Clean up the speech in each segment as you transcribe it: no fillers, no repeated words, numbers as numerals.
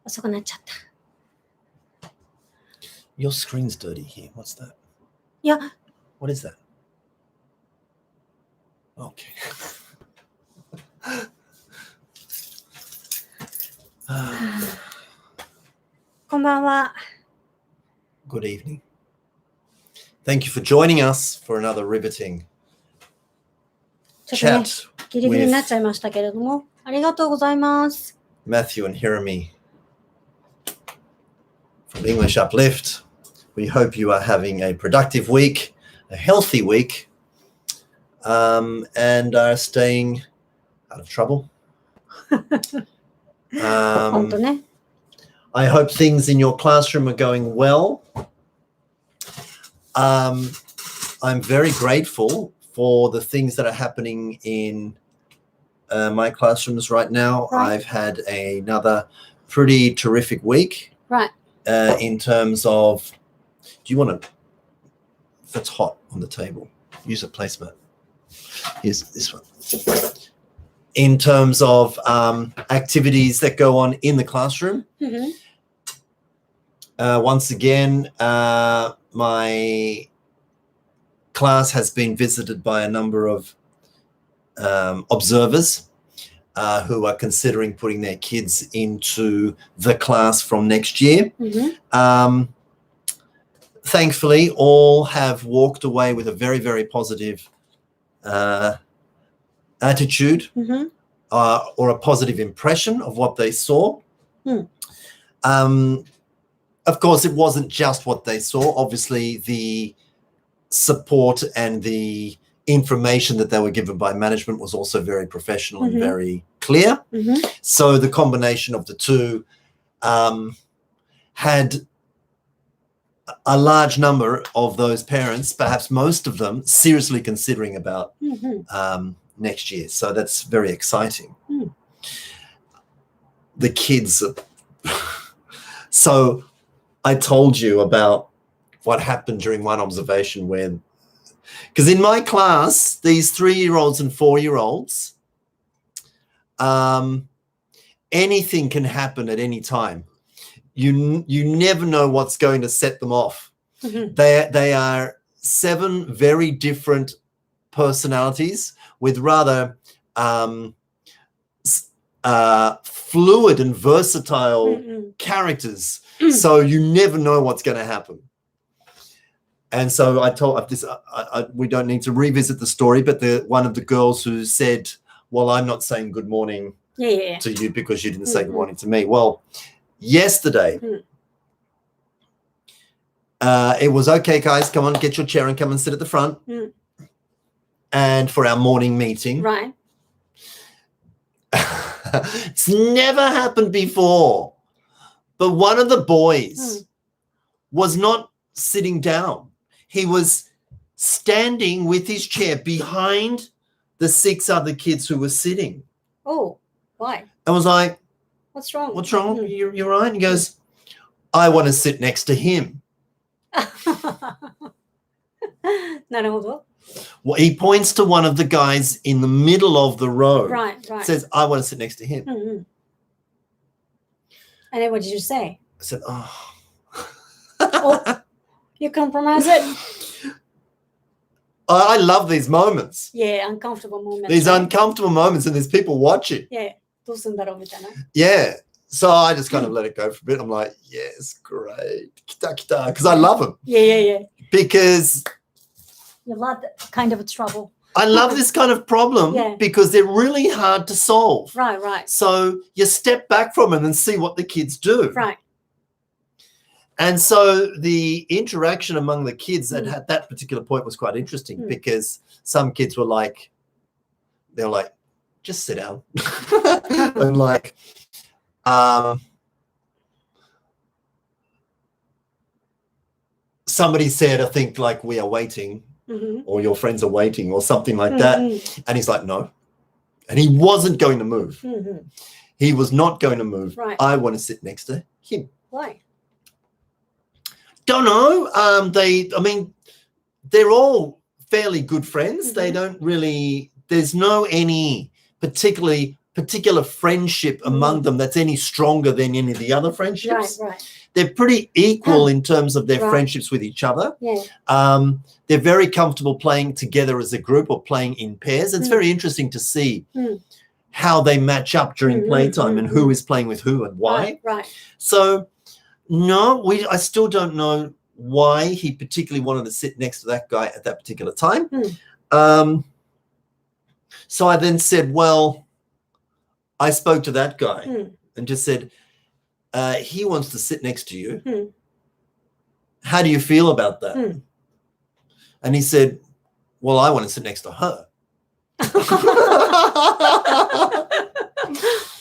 遅くなっちゃった。Your screen's dirty here. What's that? いや、What is that? Okay. こんばんは。Good evening. Thank you for joining us for another riveting ちょっとね、 chat ギリギリ with になっちゃいましたけれども、ありがとうございます。 Matthew and Hiromi from English Uplift. We hope you are having a productive week, a healthy week, and are staying out of trouble. 本当ね。I hope things in your classroom are going well. I'm very grateful for the things that are happening in my classrooms right now. Right. I've had another pretty terrific week. Right. In terms of, do you want to, if it's hot on the table, use a placemat. Here's this one. In terms of activities that go on in the classroom. Mm-hmm. Once again, my class has been visited by a number of observers who are considering putting their kids into the class from next year. Mm-hmm. Thankfully, all have walked away with a very, very positive attitude, Mm-hmm. or a positive impression of what they saw. Of course, it wasn't just what they saw. Obviously, the support and the information that they were given by management was also very professional Mm-hmm. and very clear. Mm-hmm. So the combination of the two had a large number of those parents, perhaps most of them, seriously considering about Mm-hmm. Next year. So that's very exciting. Mm. The kids. So I told you about what happened during one observation where, because in my class, these 3-year-olds and 4-year-olds, anything can happen at any time. You never know what's going to set them off. Mm-hmm. They are 7 very different personalities with rather fluid and versatile Mm-hmm. characters. So you never know what's going to happen. And so I told this, we don't need to revisit the story, but one of the girls who said, well, I'm not saying good morning to you because you didn't say good morning to me. Well, yesterday, it was, okay, guys, come on, get your chair and come and sit at the front. And for our morning meeting. Right. It's never happened before. But one of the boys was not sitting down. He was standing with his chair behind the 6 other kids who were sitting. Oh, why? I was like, What's wrong? what's wrong? You're right. He goes, I want to sit next to him. なるほど。 Well, he points to one of the guys in the middle of the row. Right, right. Says, I want to sit next to him. Mm-hmm. And then what did you say? I said, oh. Oh, you compromise it? I love these moments. Yeah, uncomfortable moments. These right? uncomfortable moments, and there's people watching. Yeah, どうすんだろうみたいな。 Yeah. So I just kind of let it go for a bit. I'm like, yes, great. Kita, kita. Because I love them. Yeah. Because You love that kind of trouble. I love this kind of problem because they're really hard to solve. Right. So you step back from them and see what the kids do. Right. And so the interaction among the kids at that particular point was quite interesting because some kids were like, just sit down. And like, somebody said, I think like we are waiting or your friends are waiting or something like that. And he's like, no. And he wasn't going to move. He was not going to move. Right. I want to sit next to him. Why? Don't know. They're all fairly good friends. They don't really, there's no any particular particular friendship among them that's any stronger than any of the other Right, friendships. right. They're pretty equal in terms of their Right. friendships with each other. Yeah. They're very comfortable playing together as a group or playing in pairs. It's very interesting to see how they match up during playtime and who is playing with who and why. Right. So, no, I still don't know why he particularly wanted to sit next to that guy at that particular time. So I then said, well, I spoke to that guy and just said, he wants to sit next to you. How do you feel about that? And he said, well, I want to sit next to her.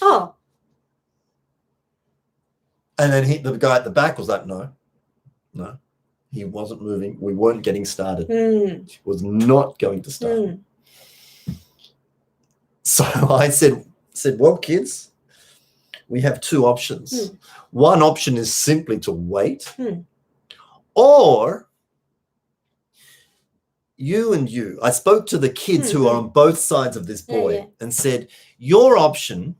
Oh. And then the guy at the back was like, no, he wasn't moving. We weren't getting started. He was not going to start. So I said, well, kids, we have two options. One option is simply to wait, or you. I spoke to the kids who are on both sides of this boy and said, your option,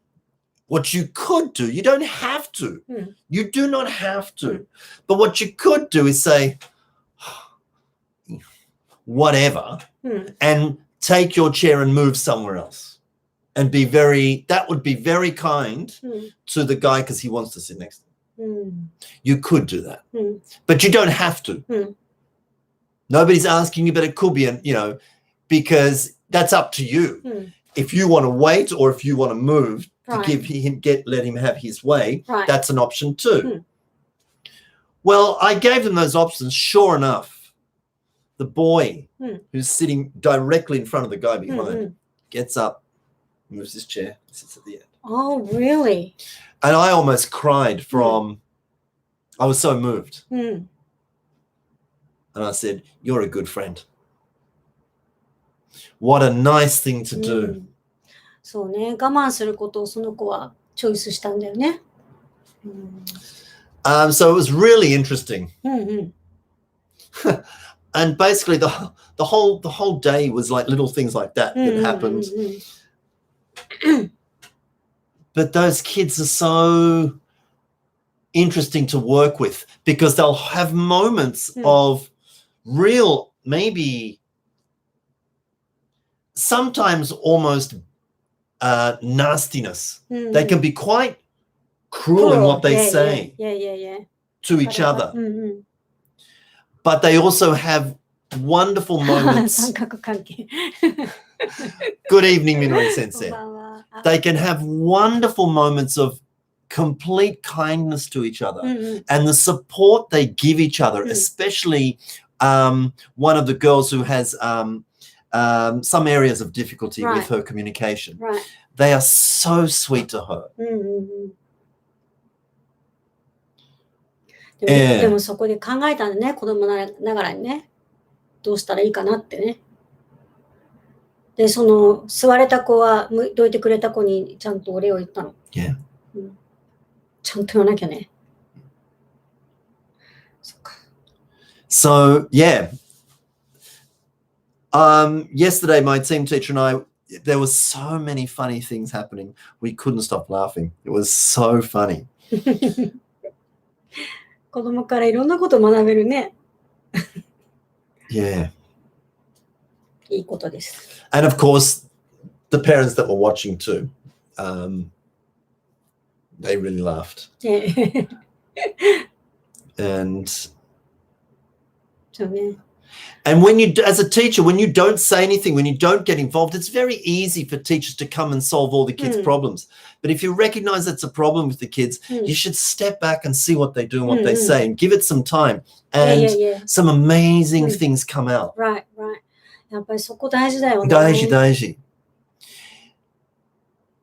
what you could do, you don't have to. You do not have to. But what you could do is say, whatever, and take your chair and move somewhere else. And that would be very kind to the guy because he wants to sit next to him. You could do that, but you don't have to. Nobody's asking you, but it could be, because that's up to you. If you want to wait or if you want to move to let him have his way, that's an option too. Well, I gave them those options. Sure enough, the boy who's sitting directly in front of the guy behind gets up, moves his chair, sits at the end. Oh, really? And I almost cried I was so moved. And I said, you're a good friend. What a nice thing to do. そうね、我慢することをその子はチョイスしたんだよね。So it was really interesting. And basically the whole day was like little things like that happened. But those kids are so interesting to work with because they'll have moments of real, maybe sometimes almost nastiness. They can be quite cruel in what they say to each other. But they also have wonderful moments. 三角関係。 Good evening, Minori Sensei. こんばんは。 They can have wonderful moments of complete kindness to each other and the support they give each other, especially one of the girls who has some areas of difficulty with her communication. They are so sweet to her. でもそこで考えたんだね、子供ながらにね。どうしたらいいかなってね。で、その座れた子は、どいてくれた子にちゃんとお礼を言ったの。Yeah. ちゃんと言わなきゃね。そっか。So, yeah. Yesterday, my team teacher and I, there was so many funny things happening. We couldn't stop laughing. It was so funny. 子供からいろんなことを学べるね。Yeah. いいことです。And of course, the parents that were watching too, they really laughed. And そうね。 And as a teacher, when you don't say anything, when you don't get involved, it's very easy for teachers to come and solve all the kids' problems. But if you recognize it's a problem with the kids, you should step back and see what they do and what they say and give it some time. And some amazing things come out. Right. やっぱりそこ大事だよね。大事.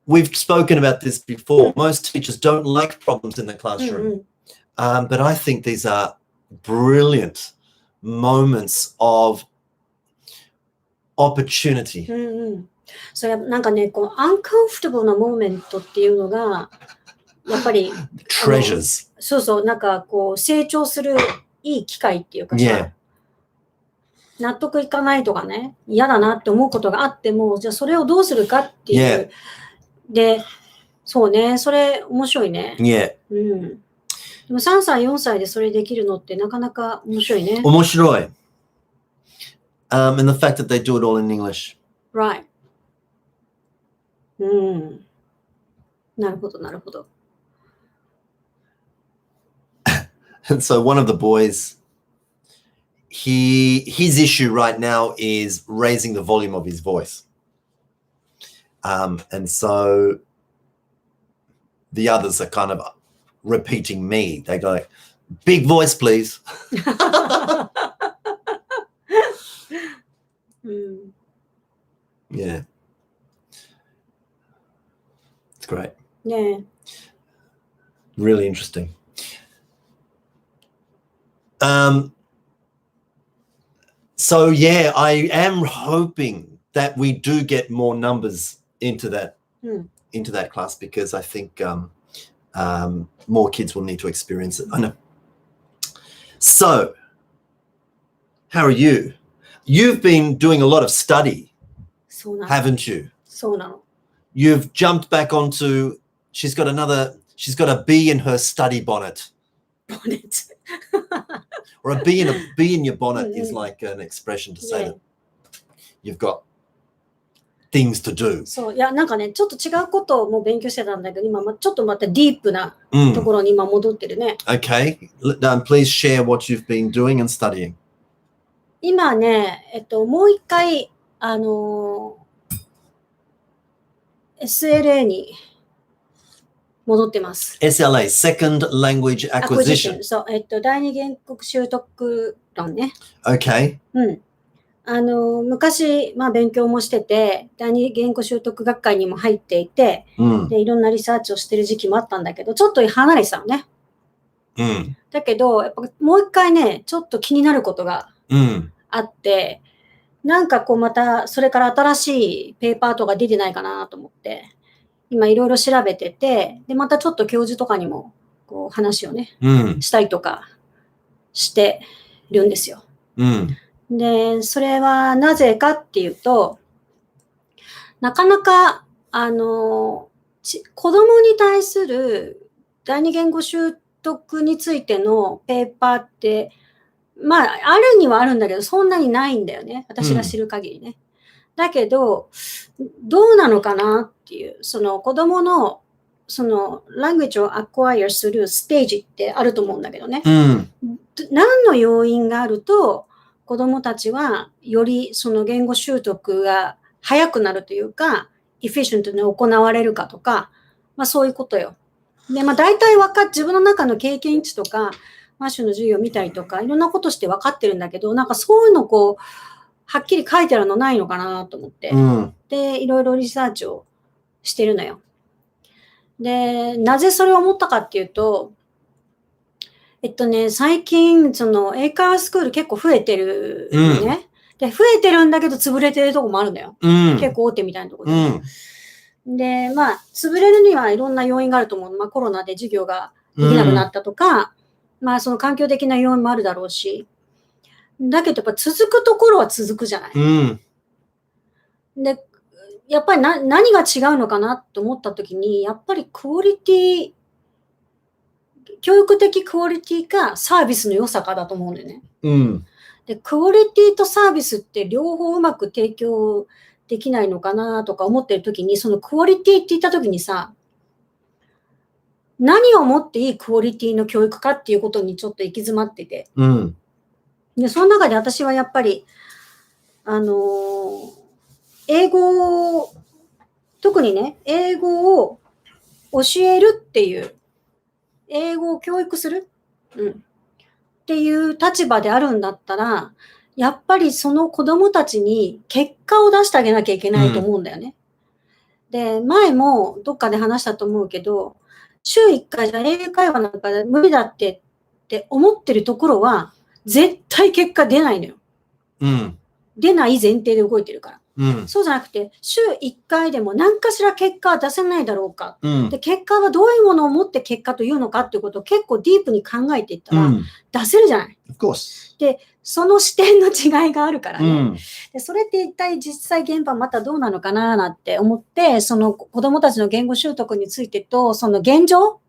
We've spoken about this before. Most teachers don't like problems in the classroom. But I think these are brilliant moments of opportunity. それなんかね、こうuncomfortable なモーメントっていうのがやっぱり treasures. そうなんかこう成長するいい機会っていうかさ、納得いかないとかね、嫌だなって思うことがあっても、じゃあそれをどうするかっていうで、そうね、それ面白いね。Yeah. うん。でも3歳、4歳でそれできるのってなかなか面白いね。面白い。And the fact that they do it all in English. Right. うん。なるほど、なるほど。And so one of the boys, his issue right now is raising the volume of his voice. And so the others are kind of repeating me. They go like, big voice, please. うん、Yeah. It's great. ね Really interesting. So yeah, I am hoping that we do get more numbers into that うん、 into that class because I think more kids will need to experience it. I know. So, how are you? You've been doing a lot of study, そうなの。 haven't you? そうなの。 You've jumped back onto. She's got a bee in her study bonnet, ボネッツ。 or a bee in your bonnet is Mhm. like an expression to say Yeah. that you've got things to do. そう、いや、なんかね、ちょっと違うことをもう勉強してたんだけど、今、ちょっとまたディープなところに今戻ってるね。Okay. Please share what you've been doing and studying. 今ね、もう一回、SLA に戻ってます。 SLA, Second Language Acquisition. そう、第二言語習得論ね。Okay. うん。昔、勉強もしてて、第二言語習得学会にも入っていて、で、いろんなリサーチをしてる時期もあったんだけど、ちょっと離れてたのね。だけど、やっぱもう一回ね、ちょっと気になることがあって、なんかまた、それから新しいペーパーとか出てないかなと思って、今いろいろ調べてて、で、またちょっと教授とかにも、話をね、したりとかしてるんですよ。で、それはなぜかっていうと、なかなか、子供に対する第二言語習得についてのペーパーって、あるにはあるんだけど、そんなにないんだよね。私が知る限りね。だけど、どうなのかなっていう、その子供の、language を acquire するステージってあると思うんだけどね。何の要因があると、子供たちはよりその言語習得が早くなるというか、エフィシェントに行われるかとか、そういうことよ。で、大体自分の中の経験値とか、マッシュの授業を見たりとか、いろんなことして分かってるんだけど、なんかそういうのはっきり書いてあるのないのかなと思って、で、いろいろリサーチをしてるのよ。で、なぜそれを思ったかっていうと、最近、英会話スクール結構増えてるのね。で、増えてるんだけど潰れてるとこもあるんだよ。結構大手みたいなところで。で、潰れるにはいろんな要因があると思う。コロナで授業ができなくなったとか、その環境的な要因もあるだろうし。だけどやっぱ続くところは続くじゃない。で、やっぱり何が違うのかなと思ったときに、やっぱりクオリティ、教育的クオリティかサービスの良さかだと思うんだよね。で、クオリティとサービスって両方うまく提供できないのかなとか思ってるときに、そのクオリティって言ったときにさ、何をもっていいクオリティの教育かっていうことにちょっと行き詰まってて。で、その中で私はやっぱり、英語を、特にね、英語を教えるっていう、英語を教育する、っていう立場であるんだったら、やっぱりその子供たちに結果を出してあげなきゃいけないと思うんだよね。で、前もどっかで話したと思うけど、週1回じゃ英会話なんか無理だって思ってるところは、絶対結果出ないのよ。出ない前提で動いてるから。そうじゃなくて、週1回でも何かしら結果は出せないだろうか。で、結果はどういうものを持って結果というのかっていうことを結構ディープに考えていったら、出せるじゃない。Of course. で、その視点の違いがあるからね。で、それって一体実際現場またどうなのかななんて思って、その子供たちの言語習得についてと、その現状、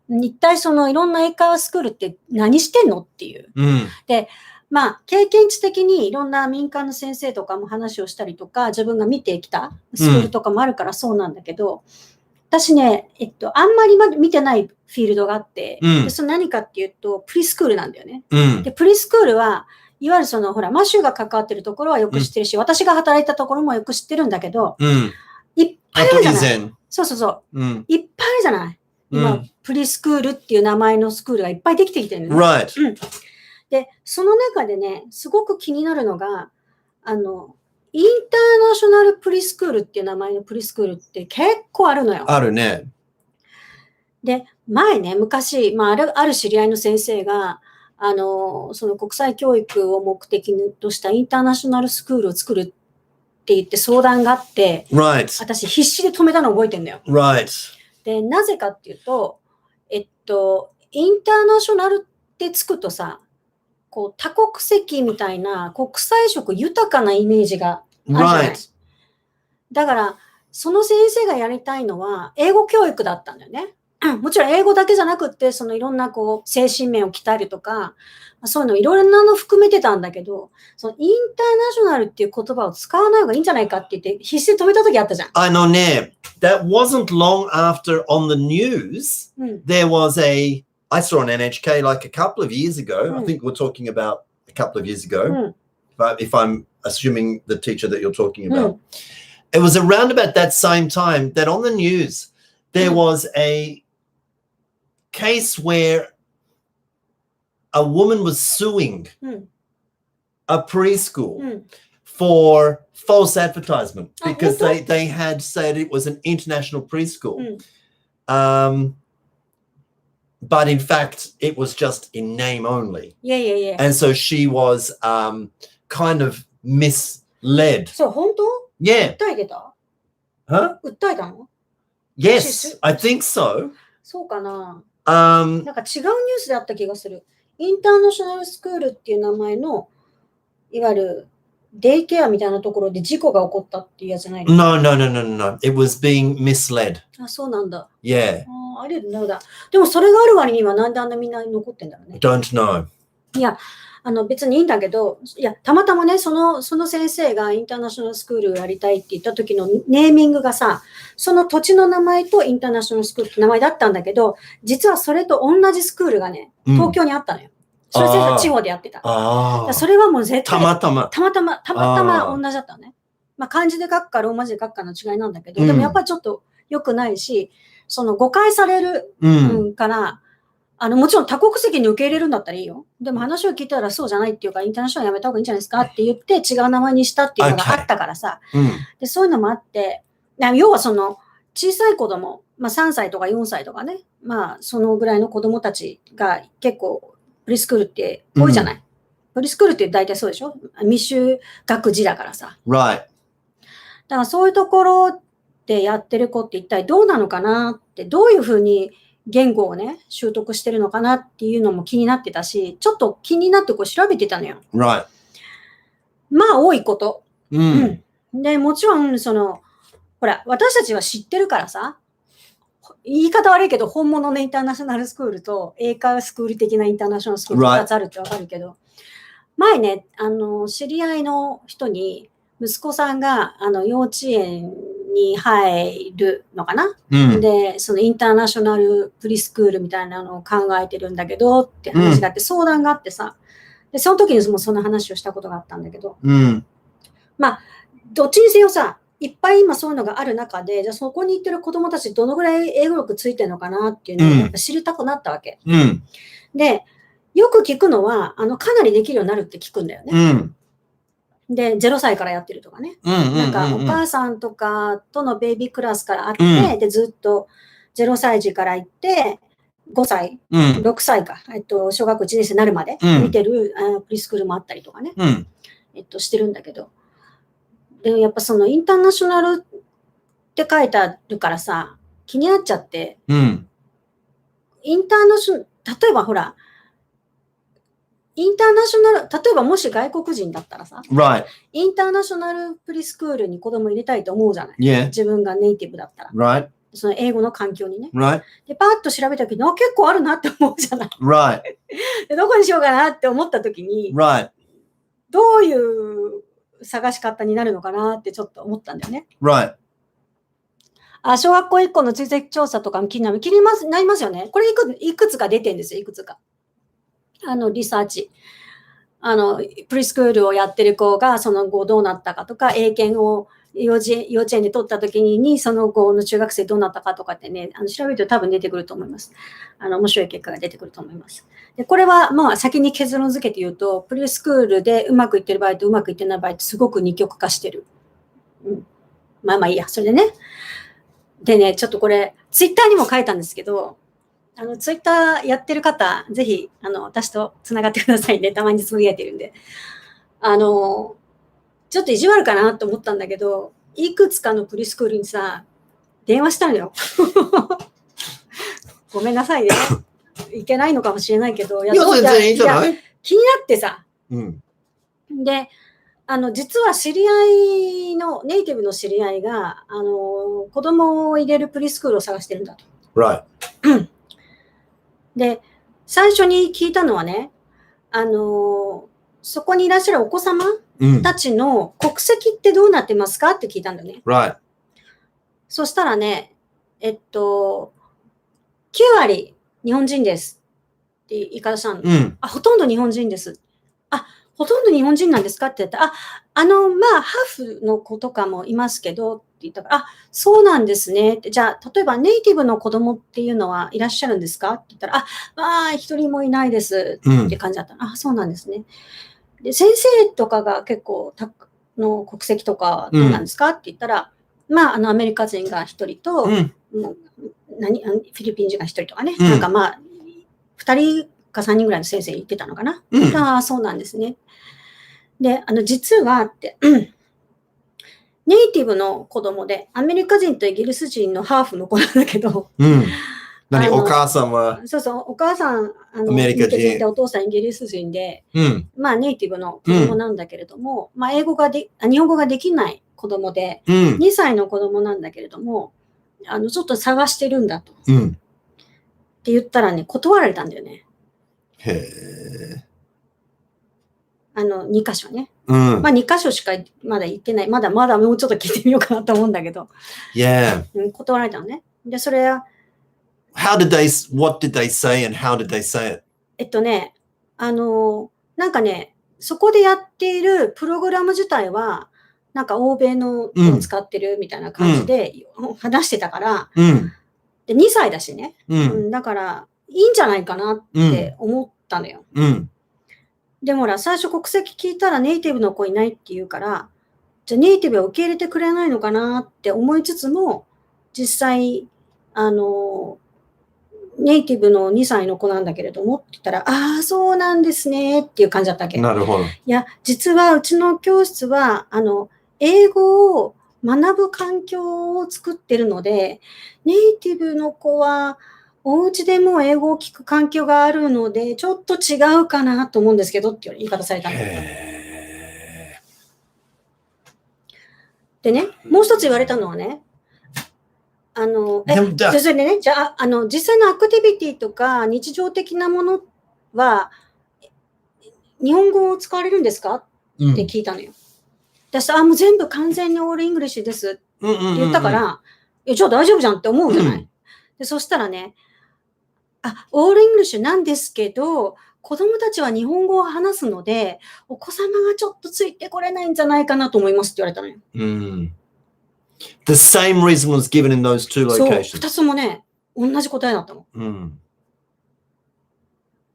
一体そのいろんな英会話スクールって何してんのっていう。で、まあ、経験値的にいろんな民間の先生とかも話をしたりとか、自分が見てきたスクールとかもあるからそうなんだけど、私ね、あんまり見てないフィールドがあって、でそれ何かっていうと、プリスクールなんだよね。で、プリスクールは、いわゆるその、ほら、マッシュが関わってるところはよく知ってるし、私が働いたところもよく知ってるんだけど、いっぱいあるじゃない。そうそうそう。いっぱいあるじゃない。今、プリスクールっていう名前のスクールがいっぱいできてきてるのね。Right. で、その中でね、すごく気になるのが、インターナショナルプリスクールっていう名前のプリスクールって結構あるのよ。あるね。で、前ね、昔、まあ、ある知り合いの先生が、その国際教育を目的としたインターナショナルスクールを作るって言って相談があって、私必死で止めたの覚えてんだよ。で、なぜかっていうと、インターナショナルってつくとさ、こう多国籍みたいな国際色豊かなイメージがあるじゃない。だから、その先生がやりたいのは英語教育だったんだよね。もちろん英語だけじゃなくって、そのいろんなこう精神面を鍛えるとか、そういうのいろんなの含めてたんだけど、そのインターナショナルっていう言葉を使わない方がいいんじゃないかって言って必死で止めた時あったじゃん。that wasn't long after on the news, there was I saw on NHK like a couple of years ago. I think we're talking about a couple of years ago, but if I'm assuming the teacher that you're talking about. It was around about that same time that on the news, there was a case where a woman was suing a preschool for false advertisement because they had said it was an international preschool. But in fact, it was just in name only. And so she was kind of misled. So, 本当? Yeah. 訴えてた? Huh? 訴えたの? Yes, I think so. そうかな。なんか違うニュースであった気がする。インターナショナルスクールっていう名前の、いわゆるデイケアみたいなところで事故が起こったっていうやつじゃないの? No. It was being misled. あ、そうなんだ。Yeah. あれだ。でもそれがある割にはなんであんなみんな残ってんだろうね。Don't know. いや、別にいいんだけど、いや、たまたまね、その先生がインターナショナルスクールをやりたいって言った時のネーミングがさ、その土地の名前とインターナショナルスクールって名前だったんだけど、実はそれと同じスクールがね、東京にあったのよ。それ先生地方でやってた。それはもう絶対。たまたま同じだったのね。まあ漢字で書くかローマ字で書くかの違いなんだけど、でもやっぱりちょっと良くないし、その誤解される、から、もちろん多国籍に受け入れるんだったらいいよ。でも話を聞いたらそうじゃないっていうか、インターナショナルやめた方がいいんじゃないですかって言って違う名前にしたっていうのがあったからさ。でそういうのもあって、要はその小さい子供、まあ3歳とか4歳とかね、まあそのぐらいの子供たちが結構プリスクールって多いじゃない。プリスクールって大体そうでしょ？未就学児だからさ。Right. だからそういうところでやってる子って一体どうなのかなって、どういうふうに言語をね、習得してるのかなっていうのも気になってたし、ちょっと気になってこう調べてたのよ。Right. まあ、多いこと。で、もちろん、ほら、私たちは知ってるからさ、言い方悪いけど、本物のインターナショナルスクールと英会話スクール的なインターナショナルスクール2つあるってわかるけど、前ね、知り合いの人に、息子さんが、幼稚園に入るのかな、で、そのインターナショナルプリスクールみたいなのを考えてるんだけどって話があって、相談があってさ、で、その時にもその話をしたことがあったんだけど、まあ、どっちにせよさ、いっぱい今そういうのがある中で、じゃあそこに行ってる子供たちどのぐらい英語力ついてるのかなっていうのをやっぱ知りたくなったわけ。で、よく聞くのは、かなりできるようになるって聞くんだよね。で、0歳からやってるとかね。なんか、お母さんとかとのベイビークラスからあって、で、ずっと0歳児から行って、5歳、6歳か、小学校1年生になるまで見てるプリスクールもあったりとかね。してるんだけど。でもやっぱそのインターナショナルって書いてあるからさ、気になっちゃって、インターナショナル、例えばほら、インターナショナル、例えばもし外国人だったらさ、Right. インターナショナルプリスクールに子供入れたいと思うじゃない。Yeah. 自分がネイティブだったら。Right. その英語の環境にね。Right. で、パーッと調べた時に、結構あるなって思うじゃない。Right. でどこにしようかなって思った時に、Right. どういう探し方になるのかなってちょっと思ったんだよね。Right. 小学校以降の追跡調査とかも気になりますよね。これいくつか出てるんですよ、いくつか。リサーチ。プリスクールをやってる子がその後どうなったかとか、英検を幼稚園で取った時にその後の中学生どうなったかとかってね、調べると多分出てくると思います。面白い結果が出てくると思います。で、これはまあ先に結論付けて言うと、プリスクールでうまくいってる場合とうまくいってない場合ってすごく二極化してる。まあいいや、それでね。でね、ちょっとこれ、ツイッターにも書いたんですけど、ツイッターやってる方、ぜひ、私とつながってくださいね。たまにつぶやいてるんで。ちょっと意地悪かなと思ったんだけど、いくつかのプリスクールにさ、電話したのよ。ごめんなさいね。いけないのかもしれないけど、いや、全然いいじゃない？気になってさ。で、実は知り合いの、ネイティブの知り合いが、子供を入れるプリスクールを探してるんだと。Right. で、最初に聞いたのはね、そこにいらっしゃるお子様たちの国籍ってどうなってますかって聞いたんだよね。Right. そしたらね、9割日本人ですって言い方したの。ほとんど日本人です。ほとんど日本人なんですかって言ったら、まあ、ハーフの子とかもいますけど、って言ったから、そうなんですね。ってじゃあ、例えばネイティブの子供っていうのはいらっしゃるんですかって言ったら、一人もいないですって感じだった。そうなんですね。で、先生とかが結構の国籍とかどうなんですかって言ったら、まあ、アメリカ人が一人と、フィリピン人が一人とかね、なんかまあ、2人か3人ぐらいの先生言ってたのかな。そうなんですね。で、実はって、ネイティブの子供で、アメリカ人とイギリス人のハーフの子なんだけど、お母さんはそうそう、お母さん、アメリカ人で、お父さんイギリス人で、まあ、ネイティブの子供なんだけれども、まあ、日本語ができない子供で、2歳の子供なんだけれども、ちょっと探してるんだと。って言ったらね、断られたんだよね。へー。2箇所ね。まあ、2箇所しかまだ行ってない。まだもうちょっと聞いてみようかなと思うんだけど。断られたのね。で、それは、what did they say and how did they say it? なんかね、そこでやっているプログラム自体は、なんか欧米のを使ってるみたいな感じで話してたから、で2歳だしね、だからいいんじゃないかなって思ったのよ。でも最初国籍聞いたらネイティブの子いないって言うから、じゃあネイティブは受け入れてくれないのかなって思いつつも、実際、ネイティブの2歳の子なんだけれどもって言ったら、そうなんですねっていう感じだったわけ。なるほど。いや、実はうちの教室は、英語を学ぶ環境を作ってるので、ネイティブの子は、お家でも英語を聞く環境があるので、ちょっと違うかなと思うんですけどって言い方されたんだけど。でね、もう一つ言われたのはね、それでね、じゃあ、実際のアクティビティとか日常的なものは、日本語を使われるんですかって聞いたのよ。私、もう全部完全にオールイングリッシュですって言ったから、じゃあ大丈夫じゃんって思うじゃない。でそしたらね、オールイングリッシュなんですけど、子供たちは日本語を話すので、お子様がちょっとついてこれないんじゃないかなと思いますって言われたのよ。The same reason was given in those two locations. そう、2つもね、同じ答えだったの。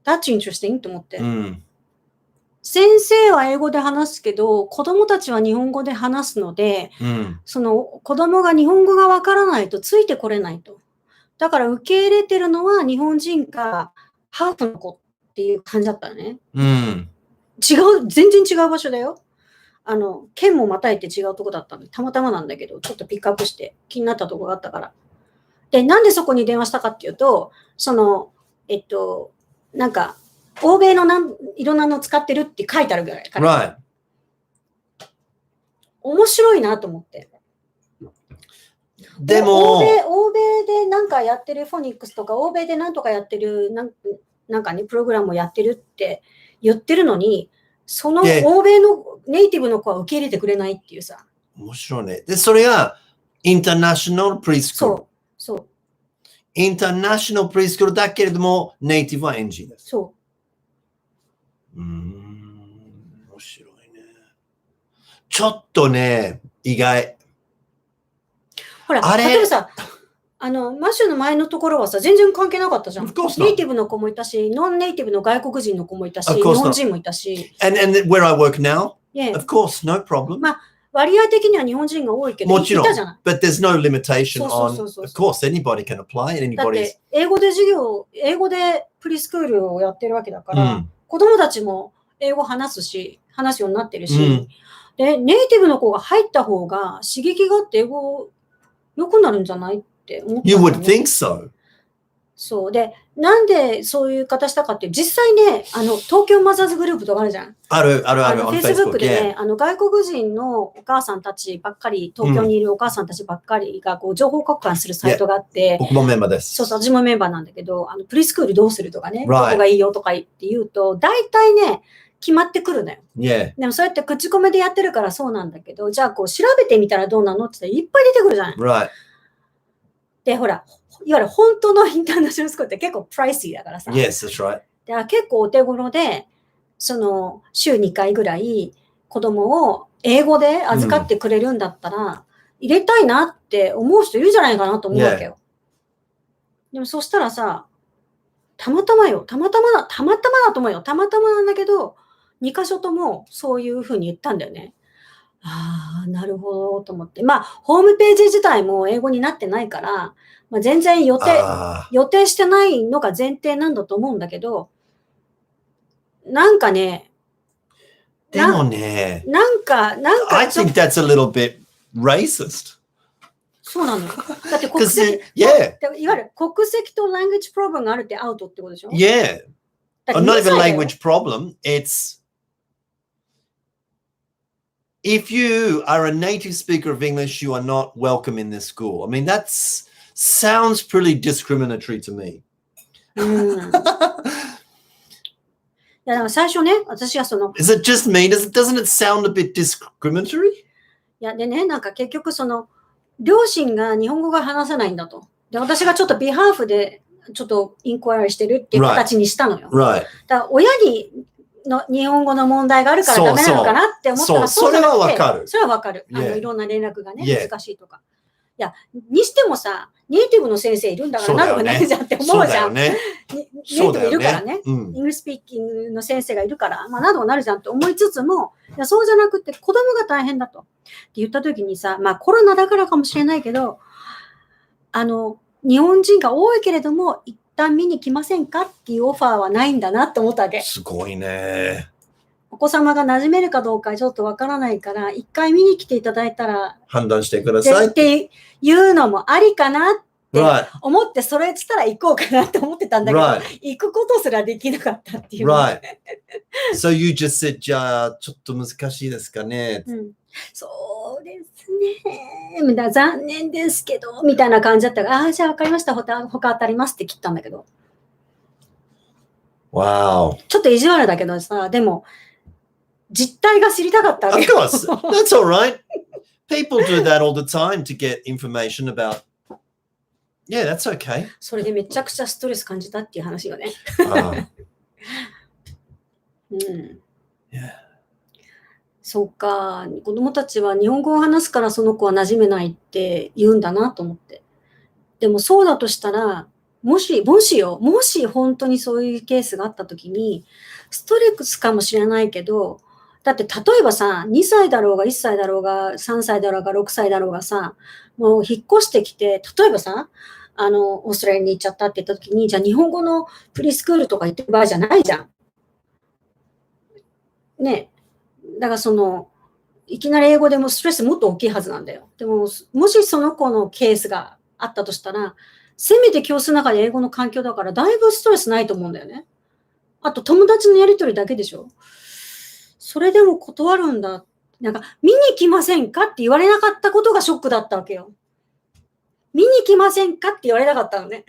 That's interesting と思って。先生は英語で話すけど、子供たちは日本語で話すので、その子供が日本語がわからないとついてこれないと。だから受け入れてるのは日本人かハーフの子っていう感じだったよね。全然違う場所だよ。県もまたいて違うとこだったので、たまたまなんだけど、ちょっとピックアップして気になったとこがあったから。で、なんでそこに電話したかっていうと、なんか、欧米のいろんなの使ってるって書いてあるぐらいから。Right. 面白いなと思って。でも、欧米でなんかやってるフォニックスとか、欧米でなんとかやってる、なんかね、プログラムをやってるって言ってるのに、その欧米のネイティブの子は受け入れてくれないっていうさ。面白いね。で、それが、インターナショナルプリスクール。そう。インターナショナルプリスクールだけれども、ネイティブは NG です。そう。面白いね。ちょっとね、意外。ほら、例えばさ、マッシュの前のところはさ、全然関係なかったじゃん。ネイティブの子もいたし、ノンネイティブの外国人の子もいたし、日本人もいたし。And where I work now? Yeah. Of course, no problem. まあ、割合的には日本人が多いけど、もちろん。いたじゃない。But there's no limitation on, of course, anybody can apply. だって、英語でプリスクールをやってるわけだから、子供たちも英語話すようになってるし、で、ネイティブの子が入った方が刺激があって英語良くなるんじゃないって思った、ね。You would think so. そう。で、なんでそういう方したかって、実際ね、東京マザーズグループとかあるじゃん。ある。Facebook でね、外国人のお母さんたちばっかり、東京にいるお母さんたちばっかりが、こう、情報交換するサイトがあって、僕もメンバーです。そう、私もメンバーなんだけど、プリスクールどうするとかね、どこがいいよとかって言うと、大体ね、決まってくるのよ。でもそうやって口コミでやってるからそうなんだけど、じゃあこう調べてみたらどうなのって言ったらいっぱい出てくるじゃない。で、ほら、いわゆる本当のインターナショナルスクールって結構プライシーだからさ。Yes, that's right. で結構お手頃で、週2回ぐらい子供を英語で預かってくれるんだったら、入れたいなって思う人いるじゃないかなと思うわけよ。でもそしたらさ、たまたまだと思うよ。たまたまなんだけど、2箇所ともそういうふうに言ったんだよね。ああ、なるほど、と思って。まあ、ホームページ自体も英語になってないから、まあ、全然予定してないのが前提なんだと思うんだけど、なんかね、でもね、なんか、I think that's a little bit racist. そうなの。だって国籍、いわゆる国籍と language problem があるってアウトってことでしょ？ Yeah. Not even language problem. It's if you are a native speaker of English, you are not welcome in this school. I mean, that sounds pretty discriminatory to me. いや、最初ね、私はIs it just me? Doesn't it sound a bit discriminatory? いや、でね、なんか結局両親が日本語が話せないんだと。で、私がちょっとビハーフでちょっとインクワイアリしてるっていう形にしたのよ。Right. だから親の日本語の問題があるからダメなのかなって思ったら、それはわかる。それはわかる。いろんな連絡がね、難しいとか。いや、にしてもさ、ネイティブの先生いるんだからなるわないじゃんって思うじゃん。ネイティブいるからね。イングリスピーキングの先生がいるから、まあなどはなるじゃんって思いつつも、いやそうじゃなくて子供が大変だと。って言った時にさ、まあコロナだからかもしれないけど、日本人が多いけれども、一旦見に来ませんかっていうオファーはないんだなって思ったわけ。すごいね。お子様が馴染めるかどうかちょっとわからないから、一回見に来ていただいたら、判断してくださいっていうのもありかなって思って、それしたら行こうかなって思ってたんだけど、行くことすらできなかったっていう。Right. So you just said, じゃあ、ちょっと難しいですかね。そうですね。残念ですけど、みたいな感じだったから、じゃあ分かりました。他当たりますって切ったんだけど。Wow. ちょっと意地悪だけどさ、でも、実態が知りたかったわけ。Of course. That's all right. People do that all the time to get information about. Yeah, that's okay. それでめちゃくちゃストレス感じたっていう話よね。そうか、子供たちは日本語を話すからその子は馴染めないって言うんだなと思って。でもそうだとしたら、もし本当にそういうケースがあったときに、ストレスかもしれないけど、だって例えばさ、2歳だろうが1歳だろうが3歳だろうが6歳だろうがさ、もう引っ越してきて、例えばさ、オーストラリアに行っちゃったって言ったときに、じゃあ日本語のプリスクールとか行ってる場合じゃないじゃん。ね。だからいきなり英語でもストレスもっと大きいはずなんだよ。でも、もしその子のケースがあったとしたら、せめて教室の中で英語の環境だから、だいぶストレスないと思うんだよね。あと、友達のやりとりだけでしょ。それでも断るんだ。なんか、見に来ませんかって言われなかったことがショックだったわけよ。見に来ませんかって言われなかったのね。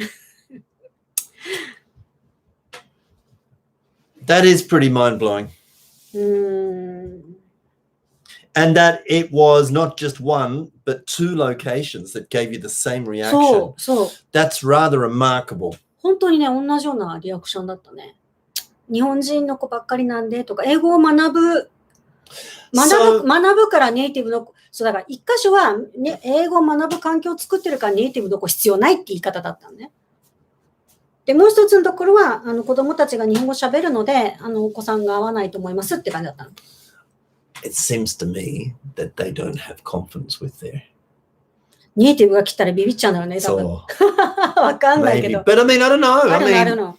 That is pretty mind-blowing. And that it was not just one, but two locations that gave you the same reaction. そう。That's rather remarkable. 本当にね、同じようなリアクションだったね。日本人の子ばっかりなんでとか、英語を学ぶからネイティブの子、そうだから一箇所は、ね、英語を学ぶ環境を作ってるからネイティブの子必要ないって言い方だったのね。で、もう一つのところは、子供たちが日本語喋るので、お子さんが合わないと思いますって感じだったの。It seems to me that they don't have confidence with their... ネイティブが来たらビビっちゃうのよね、多分。わかんないけど。But I mean, I don't know. I don't know.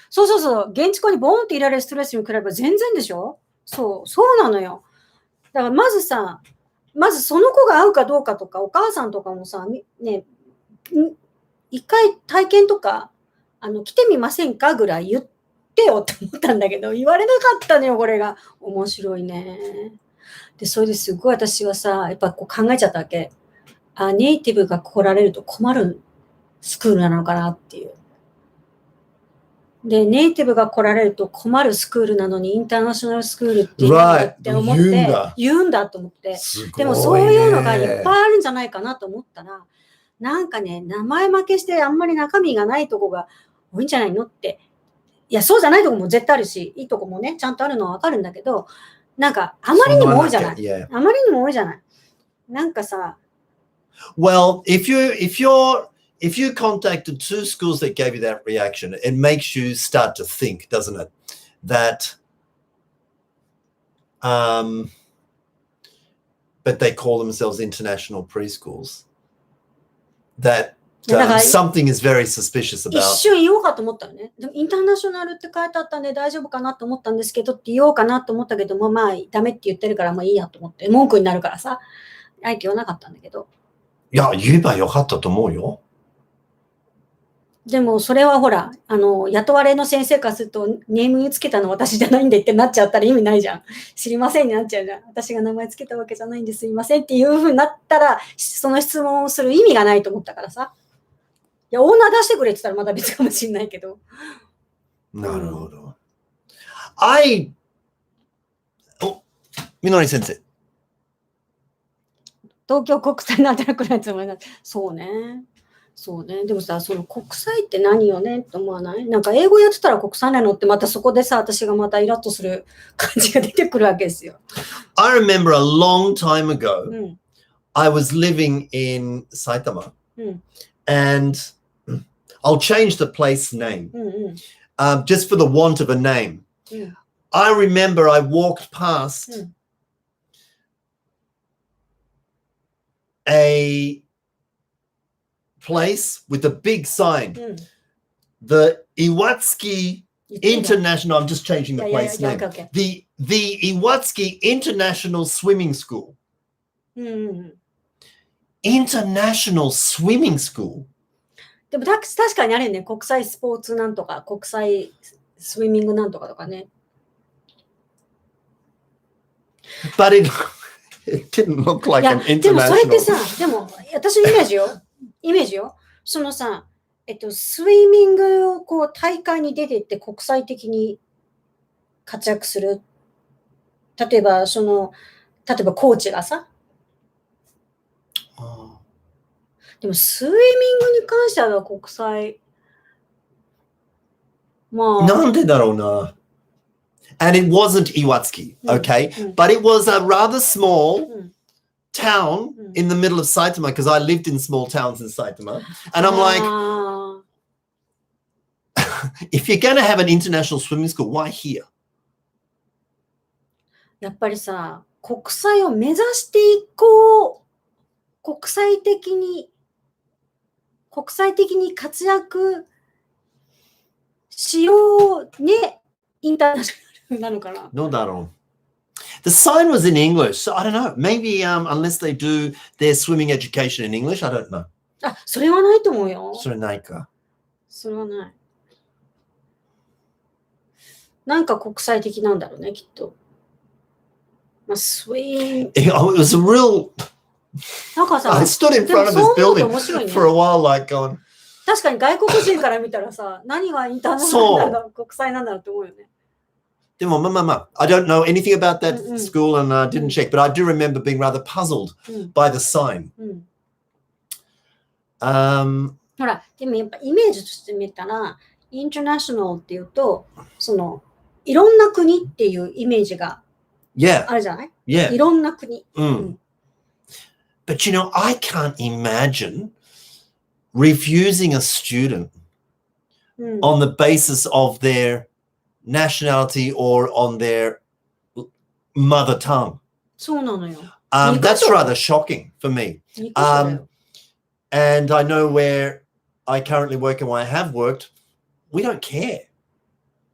そう。現地校にボーンっていられるストレスに比べば全然でしょ？そうなのよ。だからまずその子が合うかどうかとか、お母さんとかもさ、ね、一回体験とか、来てみませんかぐらい言ってよって思ったんだけど、言われなかったのよ、これが。面白いね。で、それですごい私はさ、やっぱこう考えちゃったわけ。ネイティブが来られると困るスクールなのかなっていう。で、ネイティブが来られると困るスクールなのにインターナショナルスクールっていうのって思って、言うんだと思って。でもそういうのがいっぱいあるんじゃないかなと思ったら、なんかね、名前負けしてあんまり中身がないとこが多いんじゃないのって。いや、そうじゃないとこも絶対あるし、いいとこもね、ちゃんとあるのはわかるんだけど、なんかあまりにも多いじゃない。あまりにも多いじゃない。なんかさ。Well, if you contacted two schools that gave you that reaction, it makes you start to think, doesn't it? That, but they call themselves international preschools. That something is very suspicious about. 一瞬言おうかと思ったよね。でもインターナショナルって書いてあったんで大丈夫かなと思ったんですけどって言おうかなと思ったけども、まあダメって言ってるからまあいいやと思って、文句になるからさ、あえて言わなかったんだけど。いや、言えばよかったと思うよ。でもそれはほら、雇われの先生からするとネームつけたの私じゃないんでってなっちゃったら意味ないじゃん。知りませんになっちゃうじゃん。私が名前つけたわけじゃないんですいませんっていう風になったら、その質問をする意味がないと思ったからさ。いや、オーナー出してくれって言ったらまだ別かもしれないけど。なるほど。みのり先生。東京国際なんてなくないつもりだ。そうね。でもさ、その国際って何よねって思わない？なんか英語やってたら国際なのってまたそこでさ、私がまたイラッとする感じが出てくるわけですよ。I remember a long time ago, I was living in Saitama, and I'll change the place name, just for the want of a name. I remember I walked past a place with a big sign, the Iwatsuki International. I'm just changing the place name. Okay. The Iwatsuki International Swimming School. International Swimming School. でも確かにあるよね。国際スポーツなんとか、国際スイミングなんとかとかね。But it didn't look like an international. でもそれってさ、でも私のイメージよ。そのさ、スイミングをこう大会に出てって国際的に活躍する。例えばコーチがさ。でもスイミングに関しては国際。まあ。なんでだろうな。And it wasn't Iwatsuki, okay? But it was a rather small town in the middle of Saitama, because I lived in small towns in Saitama. And I'm like, if you're going to have an international swimming school, why here? やっぱりさ、国際を目指していこう。国際的に活躍しようね。インターナショナルなのかな。どうだろう。The sign was in English, so I don't know. Maybe unless they do their swimming education in English, I don't know. あ、それはないと思うよ。それないか。それはない。なんか国際的なんだろうね、きっと。まあ、swim. It was a real. なんかさ、I stood in front of this building for a while, like going. 確かに外国人から見たらさ、何がインターナショナルな国際なんだろうって思うよね。でも、I don't know anything about that school and didn't check, but I do remember being rather puzzled by the sign. ほら、でもやっぱイメージとして見たら、インターナショナルっていうと、その、いろんな国っていうイメージがあるじゃない？いろんな国。But you know, I can't imagine refusing a student on the basis of their nationality or on their mother tongue. そうなのよ。That's rather shocking for me. And I know where I currently work and where I have worked, we don't care.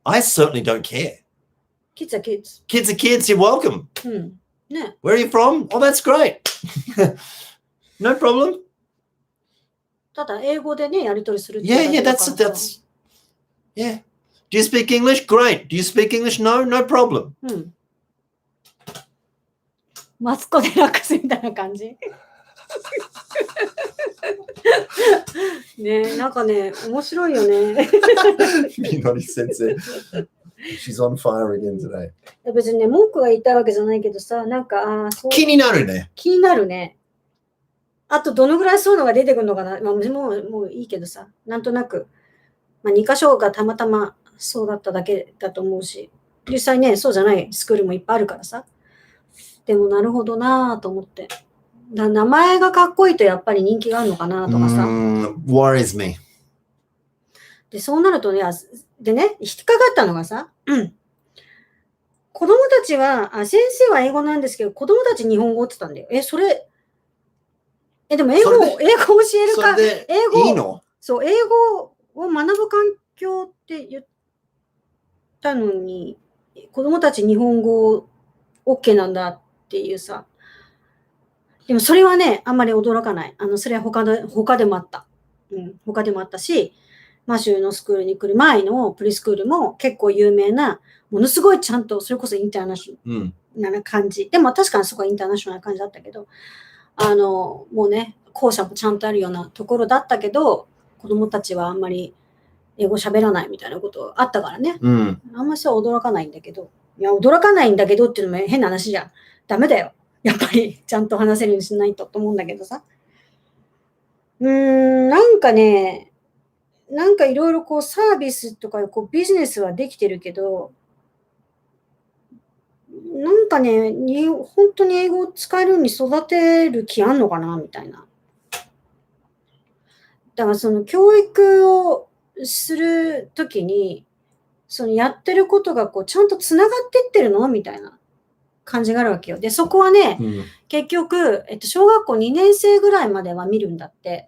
I certainly don't care. Kids are kids. Kids are kids, you're welcome. ね。Where are you from? Oh, that's great. No problem. ただ英語でね、やり取りするっていう Yeah, that's yeah. Do you speak English? Great. Do you speak English? No, no problem. マツコ・デラックスみたいな感じ。ね、なんかね、面白いよね。みのり先生。She's on fire again today. 別にね、文句が言いたいわけじゃないけどさ、なんか、気になるね。気になるね。あと、どのぐらいそういうのが出てくるのかな。まあ、もういいけどさ、なんとなく、まあ、2箇所がたまたまそうだっただけだと思うし、実際ね、そうじゃないスクールもいっぱいあるからさ。でも、なるほどなぁと思って。名前がかっこいいとやっぱり人気があるのかなとかさ。worries me. で、そうなるとね、でね、引っかかったのがさ、子供たちは、先生は英語なんですけど、子供たち日本語って言ったんだよ。それ、でも英語教えるか、英語、いいの？そう、英語を学ぶ環境って言ったのに、子供たち日本語 OK なんだっていうさ。でもそれはね、あんまり驚かない。それは他でもあった。他でもあったし、マシューのスクールに来る前のプリスクールも結構有名な、ものすごいちゃんと、それこそインターナショナルな感じ。でも確かにそこはインターナショナルな感じだったけど、もうね、校舎もちゃんとあるようなところだったけど、子供たちはあんまり英語喋らないみたいなことあったからね。あんまりそう驚かないんだけど、いや、驚かないんだけどっていうのも変な話じゃん。ダメだよ。やっぱりちゃんと話せるようにしないと思うんだけどさ。なんかね、なんかいろいろこうサービスとかこうビジネスはできてるけど、なんかね、本当に英語を使えるように育てる気あんのかなみたいな。だからその教育をするときに、そのやってることがこうちゃんとつながってってるのみたいな感じがあるわけよ。で、そこはね、結局、小学校2年生ぐらいまでは見るんだって。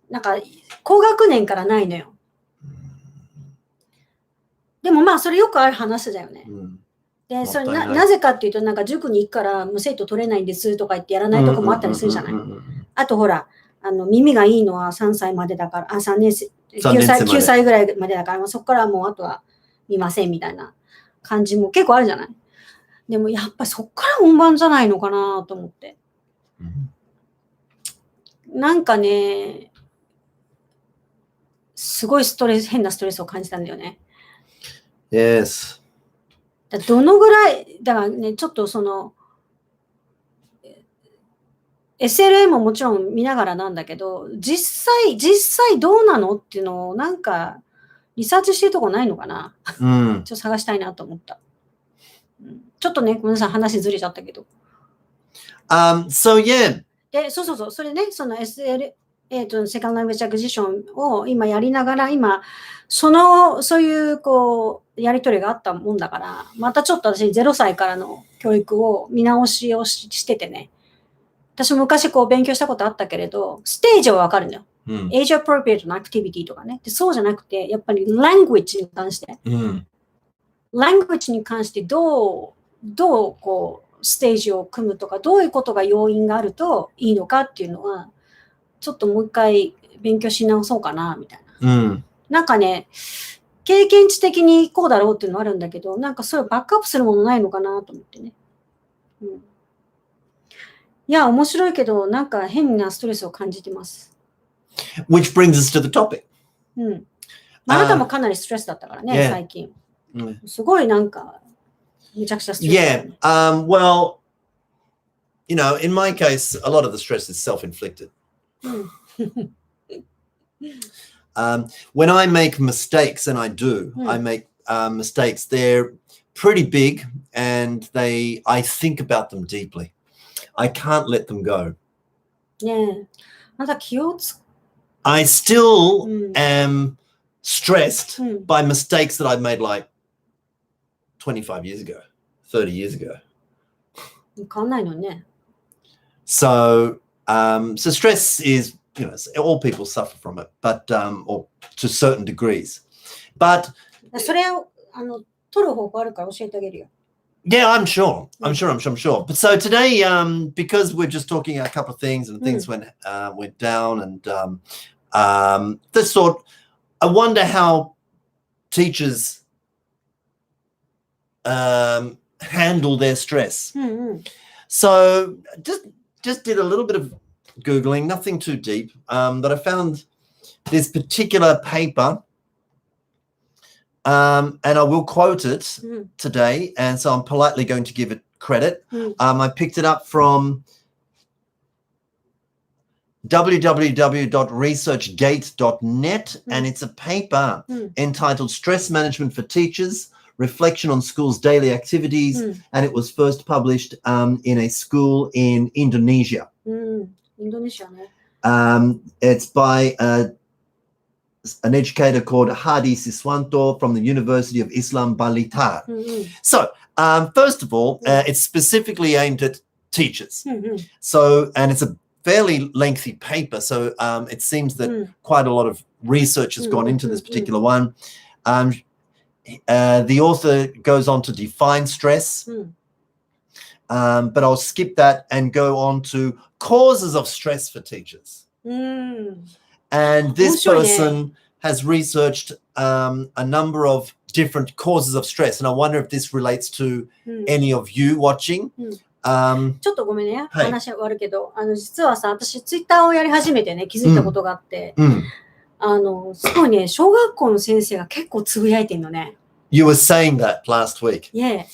なんか、高学年からないのよ。でもまあ、それよくある話だよね。で、それなぜかっていうと、なんか塾に行くから生徒取れないんですとか言ってやらないとこもあったりするじゃない。あとほら、耳がいいのは3歳までだから、3年生、9歳ぐらいまでだから、そこからもうあとは見ませんみたいな感じも結構あるじゃない。でもやっぱそっから本番じゃないのかなと思って。なんかね、すごい変なストレスを感じたんだよね。Yes. どのぐらい、だからね、ちょっとその、SLA ももちろん見ながらなんだけど、実際どうなのっていうのをなんか、リサーチしてるとこないのかな、ちょっと探したいなと思った。ちょっとね、ごめんなさい、話ずれちゃったけど。So yeah. で、そう。それね、その SL、セカンドラングエッジアクジションを今やりながら、今、そういう、こう、やりとりがあったもんだから、またちょっと私、0歳からの教育を見直しをしててね。私も昔こう勉強したことあったけれど、ステージはわかるのよ。Age appropriate のアクティビティとかね。で、そうじゃなくて、やっぱり language に関して。language に関してどうどうこうステージを組むとか、どういうことが要因があるといいのかっていうのは、ちょっともう一回勉強し直そうかなみたいな。なんかね、経験値的にこうだろうっていうのはあるんだけど、なんかそういうバックアップするものないのかなと思ってね。いや、面白いけど、なんか変なストレスを感じてます。Which brings us to the topic. あなたもかなりストレスだったからね、最近。すごいなんか、めちゃくちゃストレスだったね。Well, you know, in my case, a lot of the stress is self-inflicted. When I make mistakes, and I do, I make mistakes. They're pretty big, and I think about them deeply. I can't let them go. I still am stressed by mistakes that I've made like 25 years ago, 30 years ago. So stress is, you know, all people suffer from it, but or to certain degrees. But それを取る方法あるから教えてあげるよ。Yeah, I'm sure. But so today, because we're just talking a couple of things and things went down, and this thought, I wonder how teachers handle their stress. So just did a little bit of Googling, nothing too deep, but I found this particular paper. And I will quote it today, and so I'm politely going to give it credit. I picked it up from www.researchgate.net, and it's a paper entitled Stress Management for Teachers, Reflection on Schools' Daily Activities, and it was first published in a school in Indonesia. It's by an educator called Hadi Siswanto from the University of Islam Blitar. So, first of all, it's specifically aimed at teachers. So, and it's a fairly lengthy paper. So, it seems that quite a lot of research has gone into this particular one. The author goes on to define stress, but I'll skip that and go on to causes of stress for teachers. And this person has researched a number of different causes of stress. And I wonder if this relates to any of you watching. ちょっとごめんね、話は悪いけど、実はさ、私ツイッターをやり始めてね、気づいたことがあって、すごいね、小学校の先生が結構つぶやいてんのね。You were saying that last week. Yeah.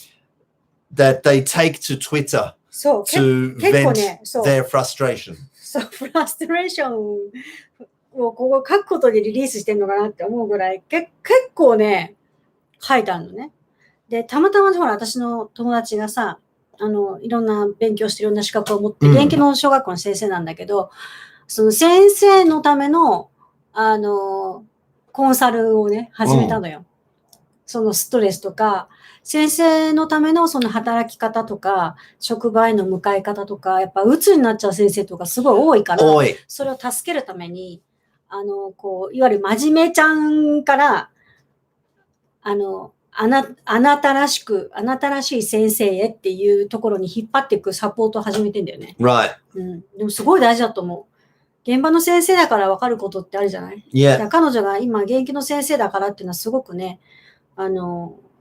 That they take to Twitter to vent their frustration. そう、フラストレーションをここ書くことでリリースしてんのかなって思うぐらい、結構ね、書いてあるのね。で、たまたまほら、私の友達がさ、いろんな勉強していろんな資格を持って、現役の小学校の先生なんだけど、その先生のための、コンサルをね、始めたのよ。そのストレスとか、先生のためのその働き方とか、職場への向かい方とか、やっぱ鬱になっちゃう先生とかすごい多いから、それを助けるために、こう、いわゆる真面目ちゃんから、あなたらしい先生へっていうところに引っ張っていくサポートを始めてんだよね。Right. でもすごい大事だと思う。現場の先生だから分かることってあるじゃない？ Yeah. 彼女が今現役の先生だからっていうのはすごくね、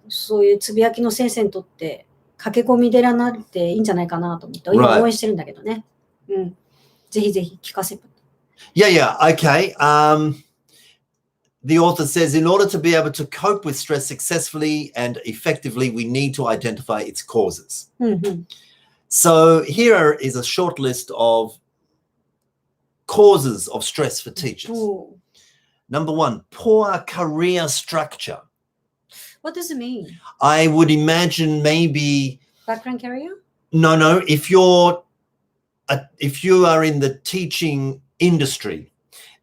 そういうつぶやきの先生にとって駆け込み寺になっていいんじゃないかなと思って、今応援してるんだけどね。ぜひぜひ聞かせて。Yeah, okay. The author says, in order to be able to cope with stress successfully and effectively, we need to identify its causes. So here is a short list of causes of stress for teachers. Number one, poor career structure. What does it mean? I would imagine maybe background career? No. If you are in the teaching industry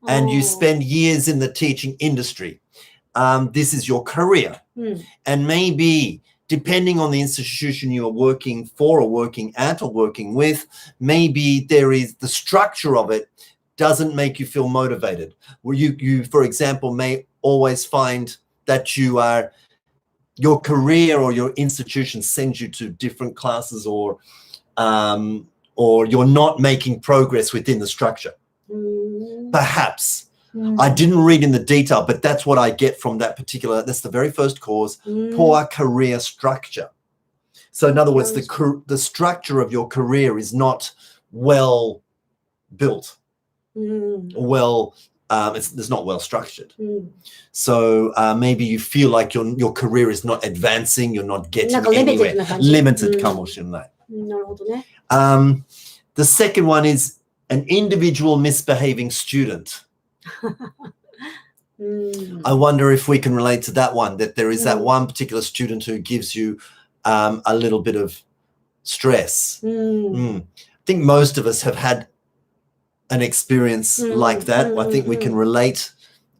and you spend years in the teaching industry, this is your career. And maybe depending on the institution you are working for or working at or working with, maybe there is the structure of it doesn't make you feel motivated. Well, you for example, may always find that you are your career or your institution sends you to different classes, or you're not making progress within the structure. Perhaps. I didn't read in the detail, but that's what I get from that particular, that's the very first cause, poor career structure. So in other words, the structure of your career is not well built, it's not well structured. So maybe you feel like your career is not advancing, you're not getting anywhere. Limited かもしれない。なるほどね。The second one is an individual misbehaving student. I wonder if we can relate to that one, that there is that one particular student who gives you a little bit of stress. I think most of us have had an experience like that. I think we can relate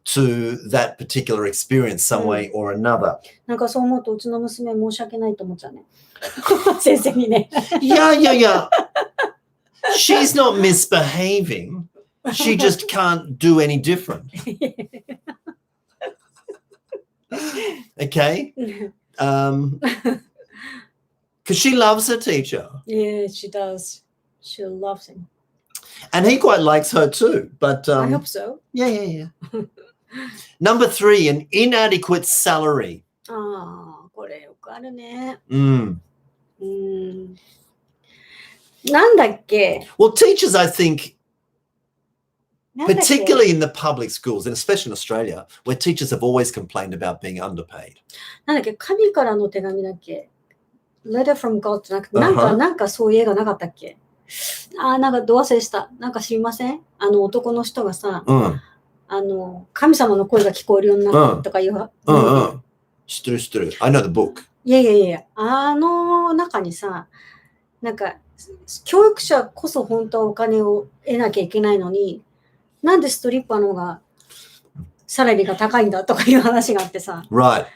to that particular experience some way or another. なんかそう思うとうちの娘申し訳ないと思っちゃうね。先生にね。Yeah. She's not misbehaving. She just can't do any different. Okay? Because she loves her teacher. Yeah, she does. She loves him. And he quite likes her too. But I hope so. Yeah. Number 3, an inadequate salary. ああ、これよくあるね。なんだっけ Well, teachers, I think, particularly in the public schools, and especially in Australia, where teachers have always complained about being underpaid. なんだっけ神からの手紙だっけ Letter from God じゃなくて、なんかそういう映画なかったっけなんかど忘れした。なんか知りません男の人がさ、神様の声が聞こえるようになったとかいう。知ってる。I know the book. いや。中にさ、なんか、教育者こそ本当はお金を得なきゃいけないのに、なんでストリッパーの方がサラリーが高いんだとかいう話があってさ、Right.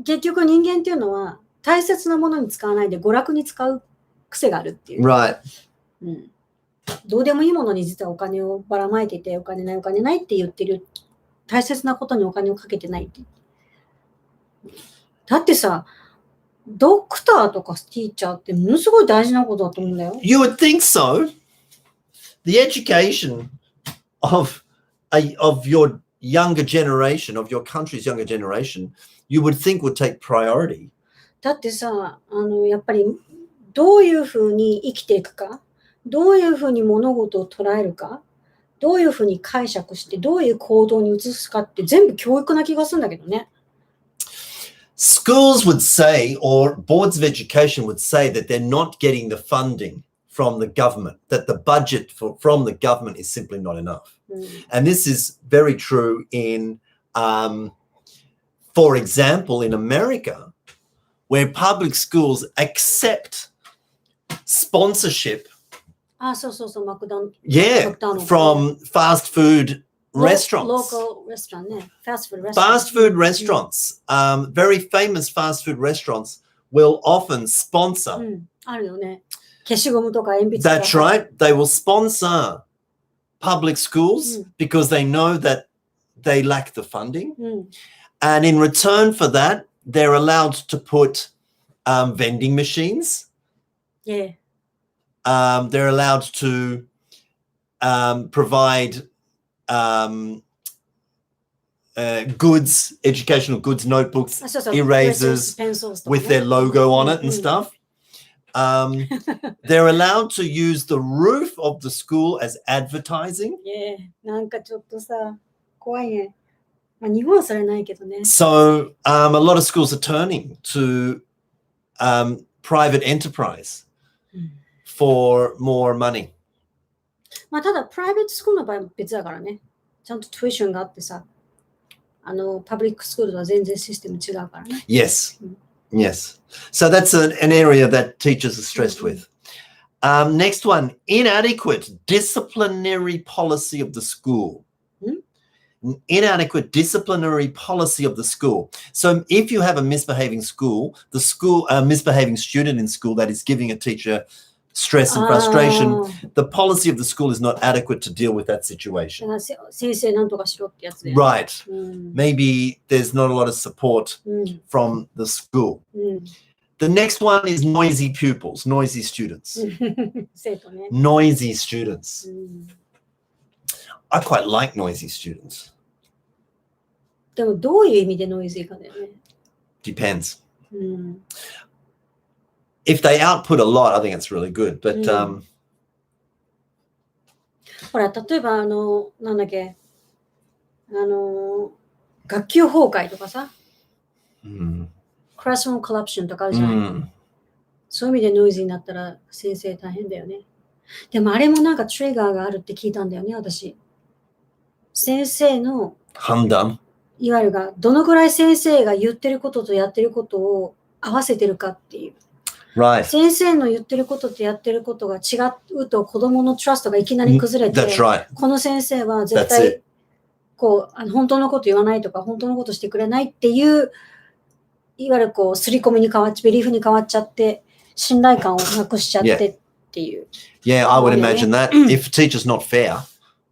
結局人間っていうのは大切なものに使わないで娯楽に使う癖があるっていう。Right. どうでもいいものに実はお金をばらまいてて、お金ないって言ってる。大切なことにお金をかけてないって。だってさ、ドクターとかティーチャーってものすごい大事なことだと思うんだよ。You would think so. The education of your younger generation, of your country's younger generation, you would think would take priority. だってさ、やっぱりどういうふうに生きていくか、どういうふうに物事を捉えるか、どういうふうに解釈して、どういう行動に移すかって全部教育な気がするんだけどね。Schools would say, or boards of education would say, that they're not getting the funding from the government, that the budget from the government is simply not enough. And this is very true in, for example, in America, where public schools accept sponsorship. そう、マクドナルド。Yeah, from fast food restaurants. Local restaurant, yeah. Fast food restaurants. Fast food restaurants, very famous fast food restaurants will often sponsor. あるよね。消しゴムとか鉛筆とか。That's right. They will sponsor public schools because they know that they lack the funding. And in return for that, they're allowed to put vending machines. Yeah. They're allowed to provide goods, educational goods, notebooks, erasers with their logo on it and stuff. They're allowed to use the roof of the school as advertising. Yeah, なんかちょっとさ、怖いね。まあ、日本はそれないけどね。So a lot of schools are turning to private enterprise for more money. まあ、ただ、プライベートスクールの場合は別だからね。ちゃんとトゥイションがあってさ、パブリックスクールとは全然システム違うからね。Yes. So that's an area that teachers are stressed with. Next one, inadequate disciplinary policy of the school. Inadequate disciplinary policy of the school. So if you have a misbehaving misbehaving student in school that is giving a teacher stress and frustration, the policy of the school is not adequate to deal with that situation. 先生なんとかしろってやつで。Right. Maybe there's not a lot of support from the school. The next one is noisy pupils, noisy students. 生徒ね。Noisy students. I quite like noisy students. でもどういう意味でノイズーかだよね。Depends. If they output a lot, I think it's really good. But ほら、例えばなんだっけ、学級崩壊とかさ、クラスルームコラプションとかあるじゃない。そういう意味でノイズになったら先生大変だよね。でもあれもなんかトリガーがあるって聞いたんだよね、私。先生の判断。いわゆるが、どのぐらい先生が言ってることとやってることを合わせてるかっていう。Right. 先生の言ってることとやってることが違うと子供のトラストがいきなり崩れて、right. この先生は絶対こう本当のこと言わないとか本当のことしてくれないっていういわゆるこう刷り込みに変わっちゃビリーフに変わっちゃって信頼感をなくしちゃってっていう。Yeah, I would imagine that if a teacher's not fair,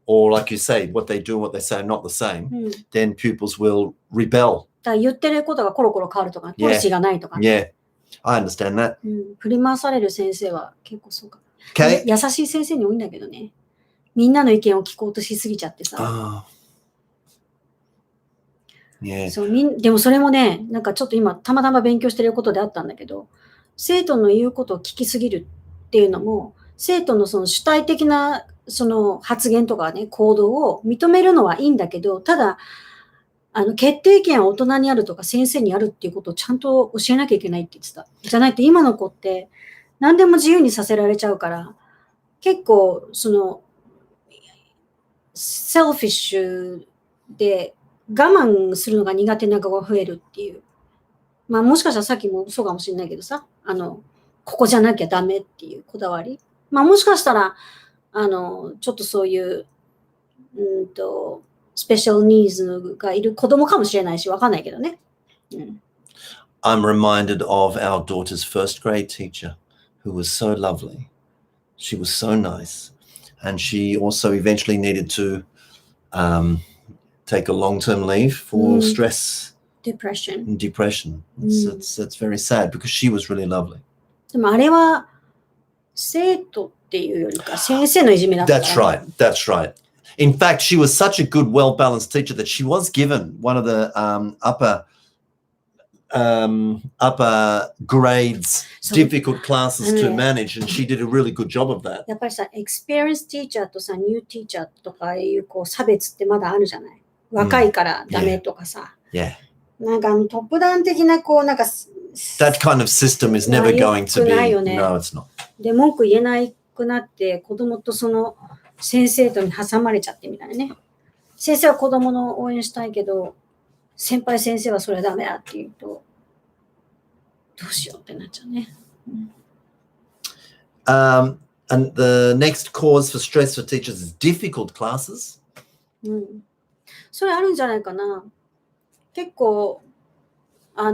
or like you say, what they do and what they say are not the same, then pupils will rebel. だから言ってることがコロコロ変わるとか、ポリシーがないとか、ね。Yeah, I understand that. 振り回される先生は結構そうか。Okay. 優しい先生に多いんだけどね。みんなの意見を聞こうとしすぎちゃってさ。Yeah. そうでもそれもね、なんかちょっと今たまたま勉強してることであったんだけど、生徒の言うことを聞きすぎるっていうのも、生徒のその主体的なその発言とかね、行動を認めるのはいいんだけど、ただ、決定権は大人にあるとか先生にあるっていうことをちゃんと教えなきゃいけないって言ってた。じゃないと今の子って何でも自由にさせられちゃうから、結構その、セルフィッシュで我慢するのが苦手な子が増えるっていう。まあもしかしたらさっきもそうかもしれないけどさ、ここじゃなきゃダメっていうこだわり。まあもしかしたら、ちょっとそういう、スペシャルニーズがいる子供かもしれないし、わかんないけどね。I'm reminded of our daughter's first grade teacher, who was so lovely. She was so nice. And she also eventually needed to take a long-term leave for stress. Depression. That's very sad because she was really lovely. でもあれは生徒っていうよりか先生のいじめだったからね。That's right. In fact, she was such a good, well-balanced teacher that she was given one of the upper grades, difficult classes to manage, and she did a really good job of that. やっぱりさ、experienced teacher とさ、new teacher とかいうこう差別ってまだあるじゃない。若いからダメとかさ。Yeah. なんかトップダウン的なこうなんか that kind of system is never going to be. No, it's not. で、文句言えなくなって子供とその先生とに挟まれちゃってみたいなね。先生は子供の応援したいけど、先輩先生はそれはダメだって言うと、どうしようってなっちゃうね。And the next cause for stress for teachers is difficult classes. それあるんじゃないかな。結構、ア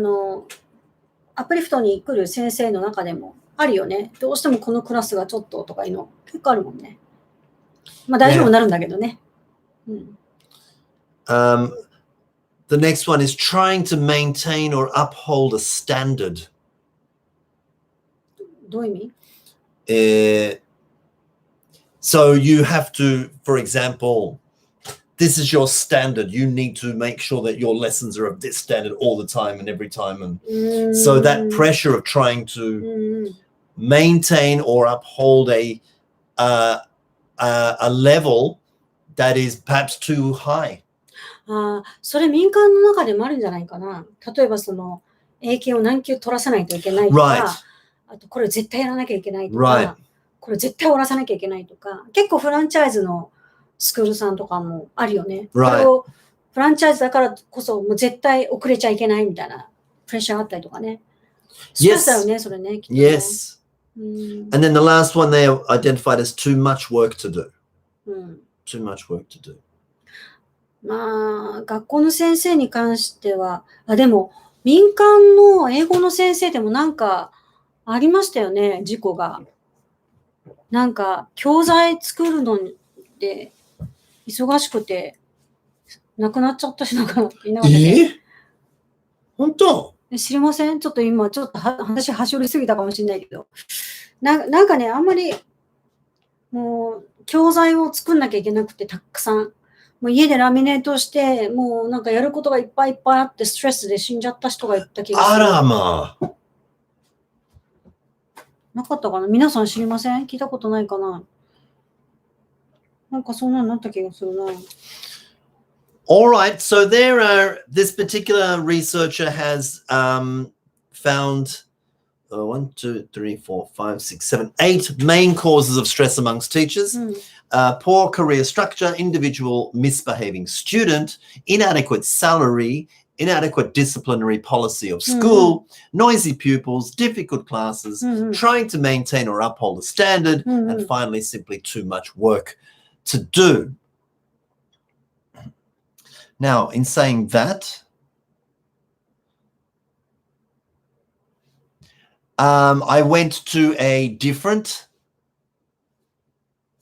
プリフトに来る先生の中でもあるよね。どうしてもこのクラスがちょっととかいうの結構あるもんね。まあ大丈夫になるんだけどね。The next one is trying to maintain or uphold a standard. どういう意味？So you have to, for example, this is your standard. You need to make sure that your lessons are of this standard all the time and every time. And so that pressure of trying to maintain or uphold a level that is perhaps too high. それ民間の中でもあるんじゃないかな。例えばその英検を何級取らせないといけないとか、あとこれ絶対やらなきゃいけないとか、これ絶対終わらさなきゃいけないとか、結構フランチャイズのスクールさんとかもあるよね。これをフランチャイズだからこそもう絶対遅れちゃいけないみたいなプレッシャーあったりとかね。そうだよね、それね。Yes. And then the last one they identified as too much work to do. Too much work to do. まあ、学校の先生に関しては、でも民間の英語の先生でもなんかありましたよね、事故が。なんか、教材作るので、忙しくて、亡くなっちゃった人がいなかったっけ？本当？知りません？ちょっと今、ちょっと話端折りすぎたかもしれないけど。なんかね、あんまり、もう、教材を作んなきゃいけなくて、たくさん。もう家でラミネートして、もうなんかやることがいっぱいいっぱいあって、ストレスで死んじゃった人がいた気がする。あらまあ。なかったかな？皆さん知りません？聞いたことないかな？なんかそんなのなった気がするな。All right, so this particular researcher has found 1, 2, 3, 4, 5, 6, 7, 8 main causes of stress amongst teachers. Poor career structure, individual misbehaving student, inadequate salary, inadequate disciplinary policy of school, noisy pupils, difficult classes, trying to maintain or uphold a standard, and finally, simply too much work to do. Now, in saying that, I went to a different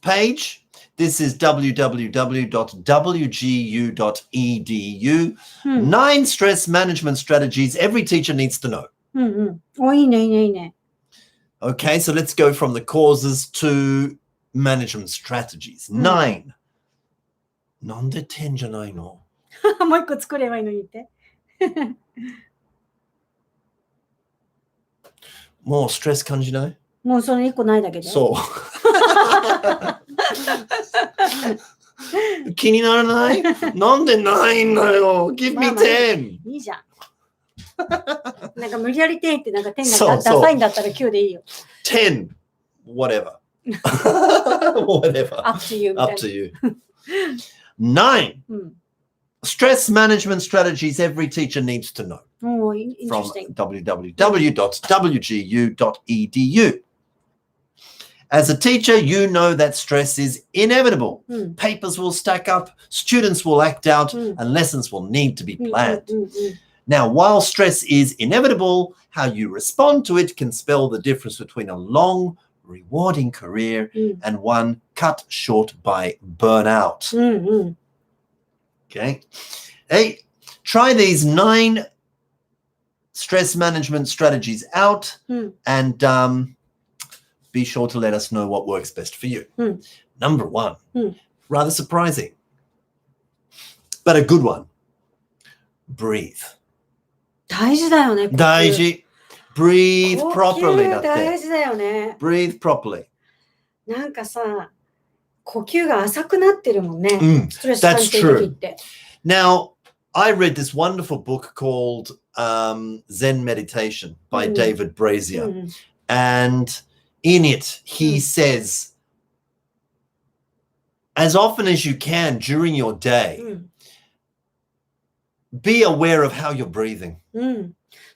page. This is www.wgu.edu. 9 stress management strategies every teacher needs to know. いいね、いいね、いいね。Okay, so let's go from the causes to management strategies. 9. なんで10じゃないの？もう一個作ればいいのにって。もうストレス感じない？もうその一個ないだけで。そう。気にならない？なんでないんだよ。Give me 10。いいじゃん。なんか無理やり10ってなんか10がダサいんだったら9でいいよ。10, whatever. Whatever. Up to you. Up to you. 9. Stress management strategies every teacher needs to know. Oh, from interesting. www.wgu.edu. As a teacher, you know that stress is inevitable. Papers will stack up, students will act out, and lessons will need to be planned. Now, while stress is inevitable, how you respond to it can spell the difference between a long, rewarding career and one cut short by burnout. Okay. Hey, try these 9 stress management strategies out and be sure to let us know what works best for you. Number 1, rather surprising, but a good one. Breathe. 大事だよね。大事。Breathe properly だって。大事だよね。Breathe properly. なんかさ、呼吸が浅くなってるもんね。ストレス感じてる時って。Now, I read this wonderful book called Zen Meditation by David Brazier. And in it, he says, as often as you can during your day, be aware of how you're breathing.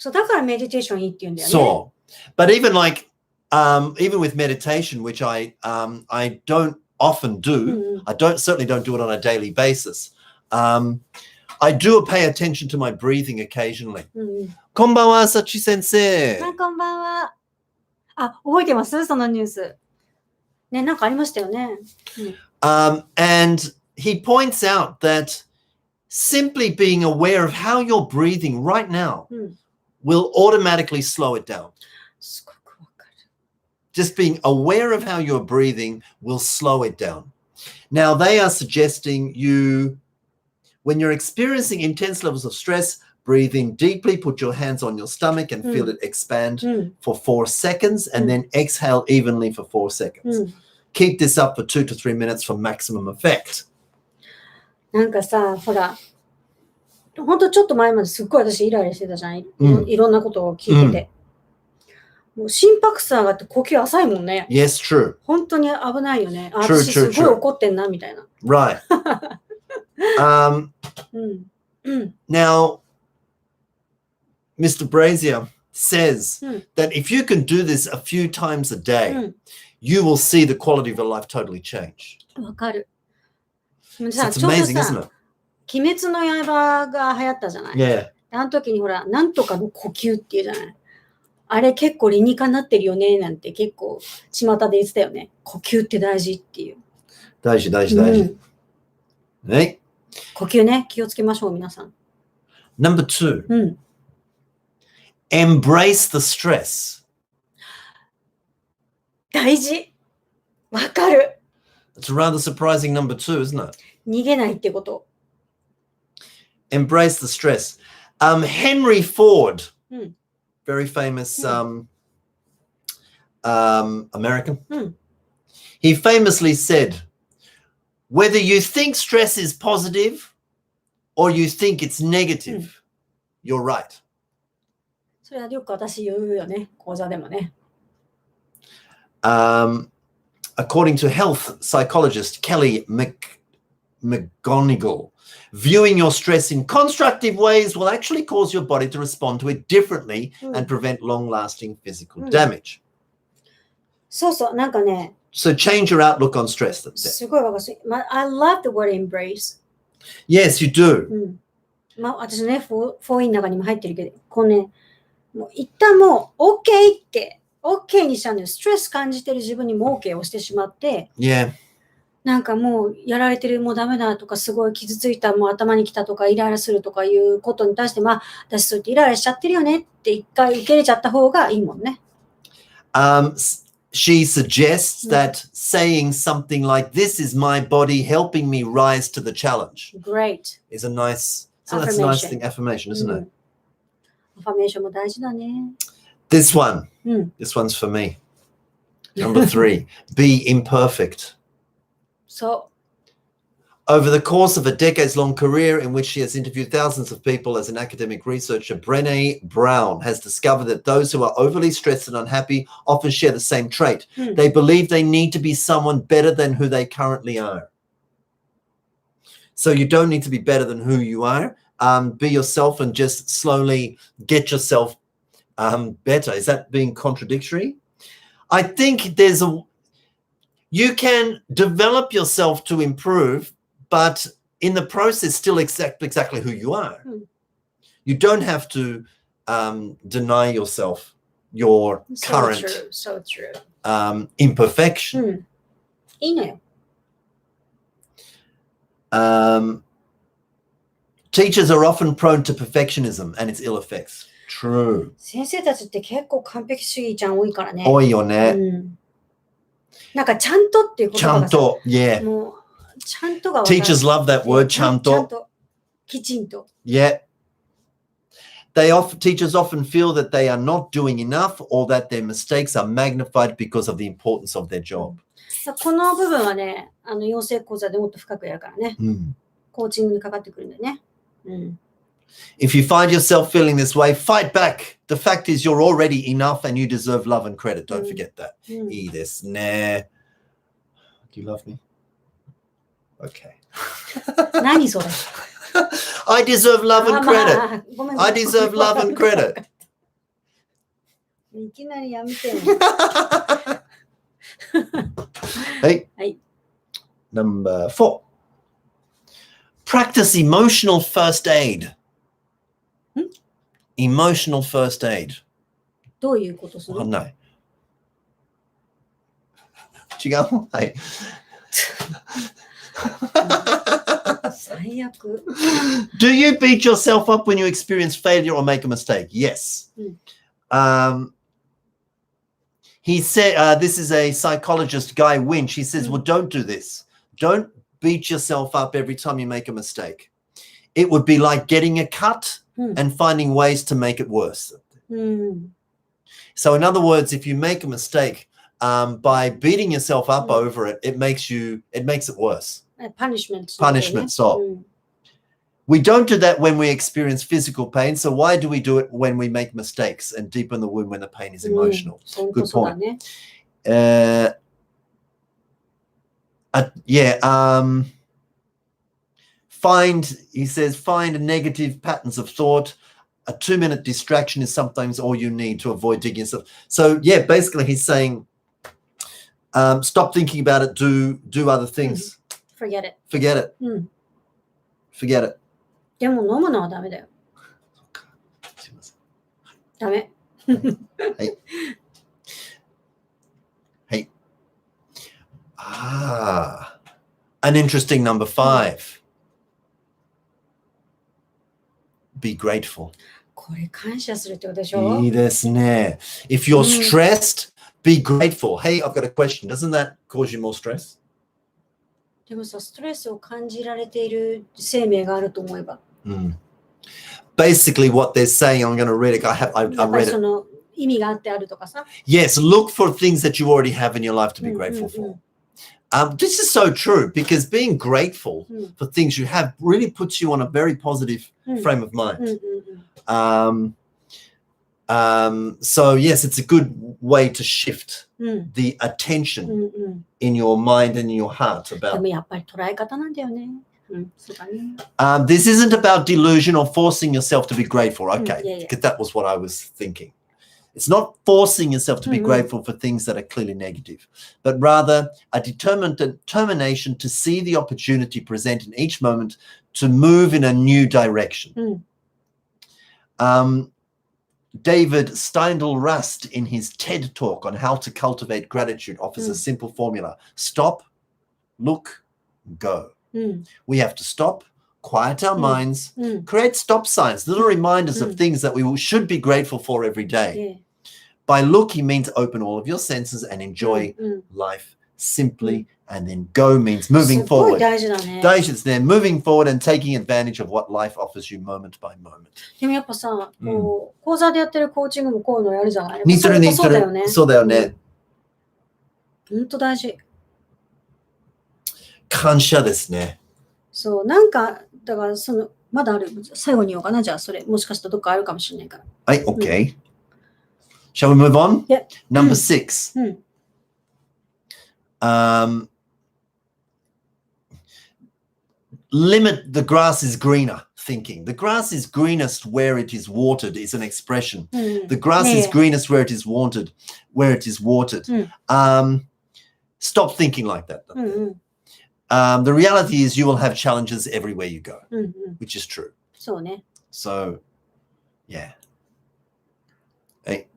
そう、だからメディテーションいいって言うんだよね。So, but even like, even with meditation, which I don't often do, certainly don't do it on a daily basis. I do pay attention to my breathing occasionally. こんばんは、サチ先生。こんばんは。あ、覚えてます？そのニュース。ね、なんかありましたよね。And he points out that simply being aware of how you're breathing right now will automatically slow it down. すごくわかる。Just being aware of how you're breathing will slow it down. Now, they are suggesting you, when you're experiencing intense levels of stress, breathe in deeply, put your hands on your stomach and feel it expand for 4 seconds, and then exhale evenly for 4 seconds. Keep this up for 2 to 3 minutes for maximum effect. なんかさ、ほら、ほんとちょっと前まですっごい私イライラしてたじゃん。いろんなことを聞いてて。もう心拍数上がって呼吸浅いもんね。Yes, true. 本当に危ないよね。私すごい怒ってんな、みたいな。Right. Now, Mr. Brazier says that if you can do this a few times a day, you will see the quality of your life totally change. わかる。It's amazing, isn't it? 鬼滅の刃が流行ったじゃない。Yeah. あの時にほら、なんとかの呼吸っていうじゃない。あれ結構理にかなってるよね、なんて結構巷で言ってたよね。呼吸って大事っていう。大事。ね。呼吸ね、気をつけましょう、皆さん。Number 2. Embrace the stress. 大事。わかる。 It's a rather surprising number 2, isn't it? 逃げないってこと。Embrace the stress. Henry Ford, very famous American. He famously said, whether you think stress is positive or you think it's negative, you're right. それはよく私言うよね、講座でもね。According to health psychologist Kelly McGonigal, viewing your stress in constructive ways will actually cause your body to respond to it differently and prevent long-lasting physical damage. そうそう、なんかね。So change your outlook on stress. すごいわかる。I love the word embrace. Yes, you do. まあ、私ね、4の中にも入ってるけど、こうね、もう一旦もう OK って、OK にしたんだよ。ストレス感じてる自分にも OK をしてしまって、なんかもうやられてる、もうダメだとか、すごい傷ついた、もう頭にきたとか、イライラするとかいうことに対して、まあ、私そうやってイライラしちゃってるよねって一回受け入れちゃった方がいいもんね。She suggests that saying something like, this is my body helping me rise to the challenge. Great. Is a nice, so that's a nice thing, affirmation, isn't it? アファメーションも大事だね。This one's for me. Number 3, be imperfect. So, over the course of a decades-long career in which she has interviewed thousands of people as an academic researcher, Brené Brown has discovered that those who are overly stressed and unhappy often share the same trait. They believe they need to be someone better than who they currently are. So you don't need to be better than who you are. Be yourself and just slowly get yourself better. Is that being contradictory? I think you can develop yourself to improve, but in the process, still exactly who you are. You don't have to deny yourself your current imperfection. いいのよ。Teachers are often prone to perfectionism and its ill effects. True. 先生たちって結構完璧主義ちゃん多いからね。多いよね。なんかちゃんとっていう言葉がさ、ちゃんと、yeah. もうちゃんとが分かる。Teachers love that word, ちゃんと。ちゃんと。きちんと。Yeah. Teachers often feel that they are not doing enough or that their mistakes are magnified because of the importance of their job. この部分はね、養成講座でもっと深くやるからね。コーチングにかかってくるんだよね。If you find yourself feeling this way, fight back. The fact is you're already enough and you deserve love and credit. Don't forget that. いいですね。Do you love me? Okay. 何それI deserve love and credit. I deserve love and credit. いきなりやめてよ。はい。Number 4. Practice emotional first aid. Emotional first aid. どういうことする？わかんない。違う？はい。最悪。Do you beat yourself up when you experience failure or make a mistake? Yes. He said, this is a psychologist, Guy Winch. He says, well, don't do this. Don't beat yourself up every time you make a mistake. It would be like getting a cut and finding ways to make it worse. So in other words, if you make a mistake, by beating yourself up over it, it makes it worse. Punishment. So we don't do that when we experience physical pain. So why do we do it when we make mistakes and deepen the wound when the pain is emotional? Good point. He says, find negative patterns of thought. A 2-minute distraction is sometimes all you need to avoid digging yourself. So yeah, basically he's saying, stop thinking about it, do other things. Forget it. Forget it. Forget it. でも飲むのはダメだよ。ダメ。はい。はい。An interesting number 5. Be grateful. これ感謝するってことでしょ？いいですね。If you're stressed, be grateful. Hey, I've got a question. Doesn't that cause you more stress? でもさ、ストレスを感じられている生命があると思えば。Basically, what they're saying, I'm going to read it. I やっぱ read り it. その意味があってあるとかさ。Yes, look for things that you already have in your life to be grateful for. This is so true because being grateful for things you have really puts you on a very positive frame of mind. So yes, it's a good way to shift the attention in your mind and in your heart で about. もやっぱり捉え方なんだよね。そうだね。This isn't about delusion or forcing yourself to be grateful. Okay, yeah. because that was what I was thinking. It's not forcing yourself to be grateful for things that are clearly negative, but rather a determined determination to see the opportunity present in each moment to move in a new direction. David Steindl-Rast, in his TED talk on how to cultivate gratitude, offers a simple formula. Stop, look, go. We have to stop, quiet our minds, create stop signs, little reminders of things that we should be grateful for every day. By look, he means open all of your senses and enjoy life simply. And then go means moving すごい forward. 大事だね。大事ですね。Moving forward and taking advantage of what life offers you moment by moment. でもやっぱさ、こう講座でやってるコーチングもこういうのやるじゃない？似てる。そうだよね。そうだよね。本当大事。感謝ですね。そう、なんか、だからその、まだある。最後に言おうかな。じゃあ、それ、もしかしたらどっかあるかもしれないから。はい、OK. Shall we move on? Yeah. Number 6. Limit the grass is greener thinking. The grass is greenest where it is watered is an expression. The grass is greenest where it is watered. Stop thinking like that. The reality is you will have challenges everywhere you go, which is true. そうね。 So, yeah. Hey.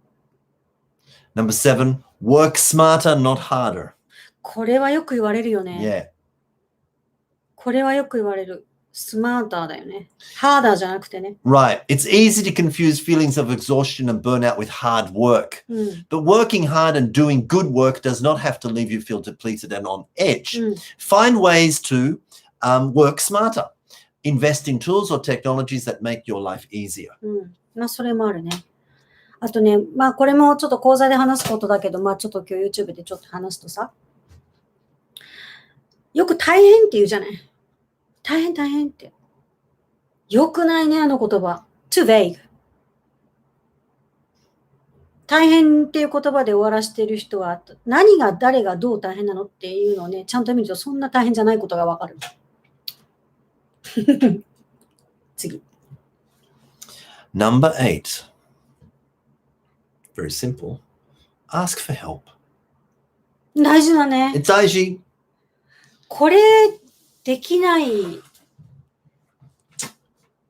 Number 7, work smarter, not harder. これはよく言われるよね。 Yeah. これはよく言われる。スマーターだよね。ハーダーじゃなくてね。 Right. It's easy to confuse feelings of exhaustion and burnout with hard work. But working hard and doing good work does not have to leave you feel depleted and on edge. Find ways to work smarter. Invest in tools or technologies that make your life easier. まあ、それもあるね。あとね、まあ、これもちょっと講座で話すことだけど、まあ、ちょっと今日 YouTube でちょっと話すとさ、よく大変って言うじゃない。大変って。よくないね、あの言葉。too vague。大変っていう言葉で終わらしている人は、何が誰がどう大変なのっていうのをね、ちゃんと見るとそんな大変じゃないことがわかる。次。Number 8. Very simple. Ask for help. 大事だね。大事。これできない、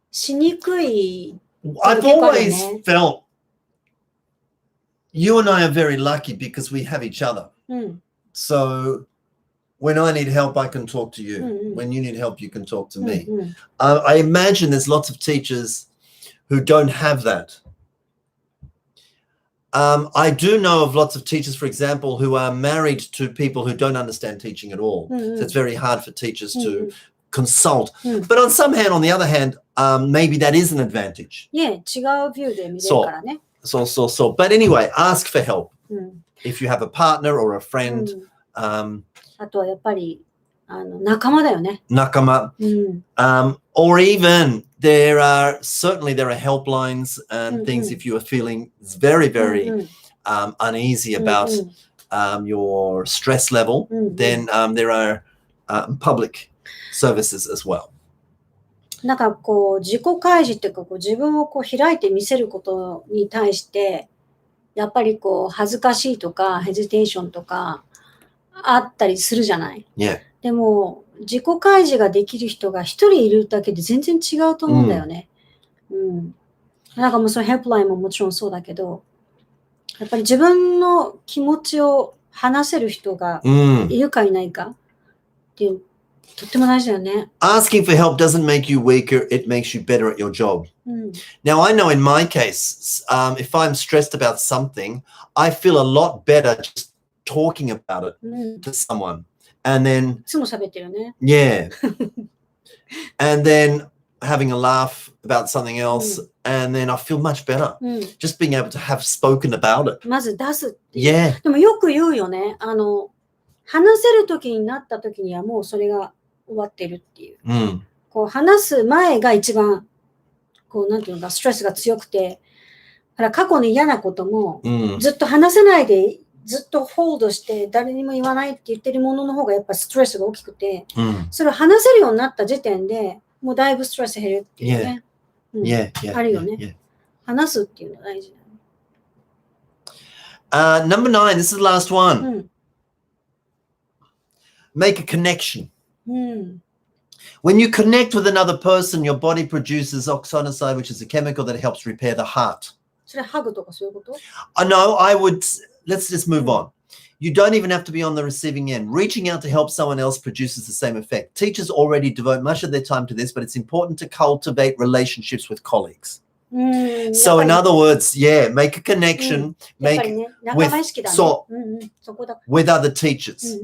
しにくい。I've always felt you and I are very lucky because we have each other. So when I need help, I can talk to you. When you need help, you can talk to me. I imagine there's lots of teachers who don't have that. I do know of lots of teachers, for example, who are married to people who don't understand teaching at all. So it's very hard for teachers to consult. But on the other hand, maybe that is an advantage. Yeah, 違うビューで見れるからね。So. But anyway, ask for help. If you have a partner or a friend. あとはやっぱり仲間だよね。仲間。Or even there are helplines and things if you are feeling very, very uneasy about your stress level, then there are public services as well. なんかこう自己開示っていうかこう自分をこう開いて見せることに対してやっぱりこう恥ずかしいとかヘジテーションとかあったりするじゃない。でも自己開示ができる人が一人いるだけで全然違うと思うんだよね。なんかもうそのヘルプラインももちろんそうだけど、やっぱり自分の気持ちを話せる人がいるかいないかっていう、とっても大事だよね。Asking for help doesn't make you weaker, it makes you better at your job. Now, I know in my case, if I'm stressed about something, I feel a lot better just talking about it to someone. And then, いつも喋ってるよね。yeah. And then having a laugh about something else, and then I feel much better. Just being able to have spoken about it. まず出すっていう。Yeah. でもよく言うよね。話せる時になった時にはもうそれが終わってるっていう。こう話す前が一番、こうなんていうのか、ストレスが強くて、ほら過去の嫌なことも、ずっと話せないで、ずっとホールドして誰にも言わないって言ってるものの方がやっぱストレスが大きくて、それを話せるようになった時点でもうだいぶストレス減るっていうね。あるよね。話すっていうのが大事だね。Number 9, this is the last one. Make a connection. When you connect with another person, your body produces oxytocin, which is a chemical that helps repair the heart. それハグとかそういうこと？ No, I would, let's just move on. You don't even have to be on the receiving end. Reaching out to help someone else produces the same effect. Teachers already devote much of their time to this, but it's important to cultivate relationships with colleagues. So in other words, make a connection, with other teachers.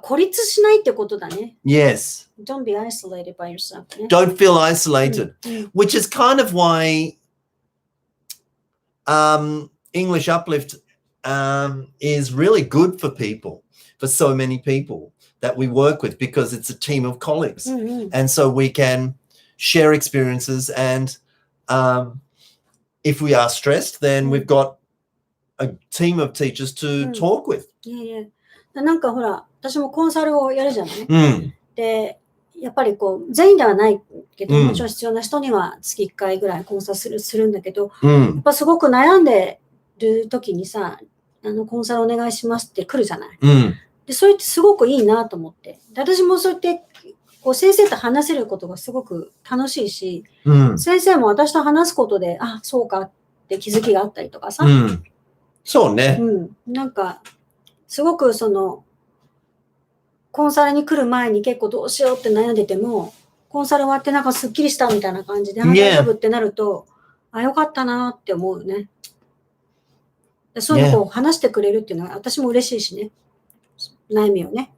孤立しないってことだね。Yes. Don't be isolated by yourself. Don't feel isolated, which is kind of why English Uplift is really good for people, for so many people that we work with, because it's a team of colleagues. And so we can share experiences, and if we are stressed, then we've got a team of teachers to talk with. なんかほら、私もコンサルをやるじゃない、で、やっぱりこう、全員ではないけど、もちろん必要な人には月1回ぐらいコンサルするんだけど、やっぱすごく悩んでる時にさ、コンサルお願いしますって来るじゃない、で、それってすごくいいなと思って。で、私もそうやって、こう先生と話せることがすごく楽しいし、先生も私と話すことで、あ、そうかって気づきがあったりとかさ。そうね。なんか、すごくその、コンサルに来る前に結構どうしようって悩んでても、コンサル終わってなんかスッキリしたみたいな感じで、大丈夫ってなると、あ、よかったなって思うよね。そういうのを話してくれるっていうのは私も嬉しいしね。悩みをね。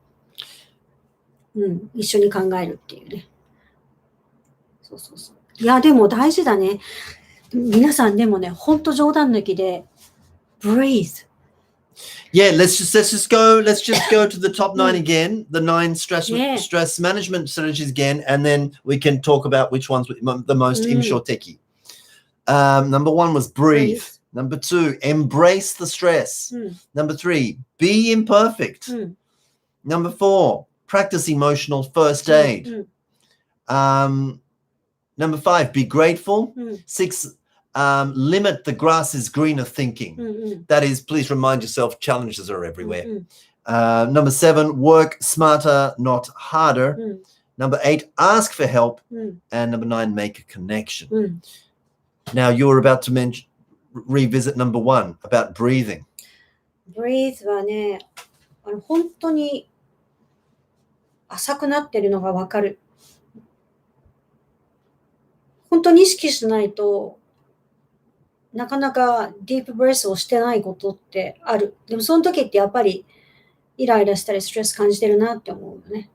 一緒に考えるっていうね。そうそうそう。いや、でも大事だね。皆さんでもね、ほんと冗談抜きで、breathe. Yeah, let's just go to the top 9 again, the 9 stress management strategies again, and then we can talk about which ones were the most imshoteki. Number 1 was breathe. Number 2, embrace the stress. Number 3, be imperfect. Number 4, practice emotional first aid. Number 5, be grateful. 6, limit the grass is greener thinking. That is, please remind yourself challenges are everywhere. Number 7, work smarter, not harder. Number 8, ask for help. And number 9, make a connection. Now you're about to revisit number 1 about breathing. Breathe はね、本当に浅くなってるのがわかる。本当に意識しないと、なかなかディープブレスをしてないことってある。でもその時ってやっぱりイライラしたりストレス感じてるなって思うよね。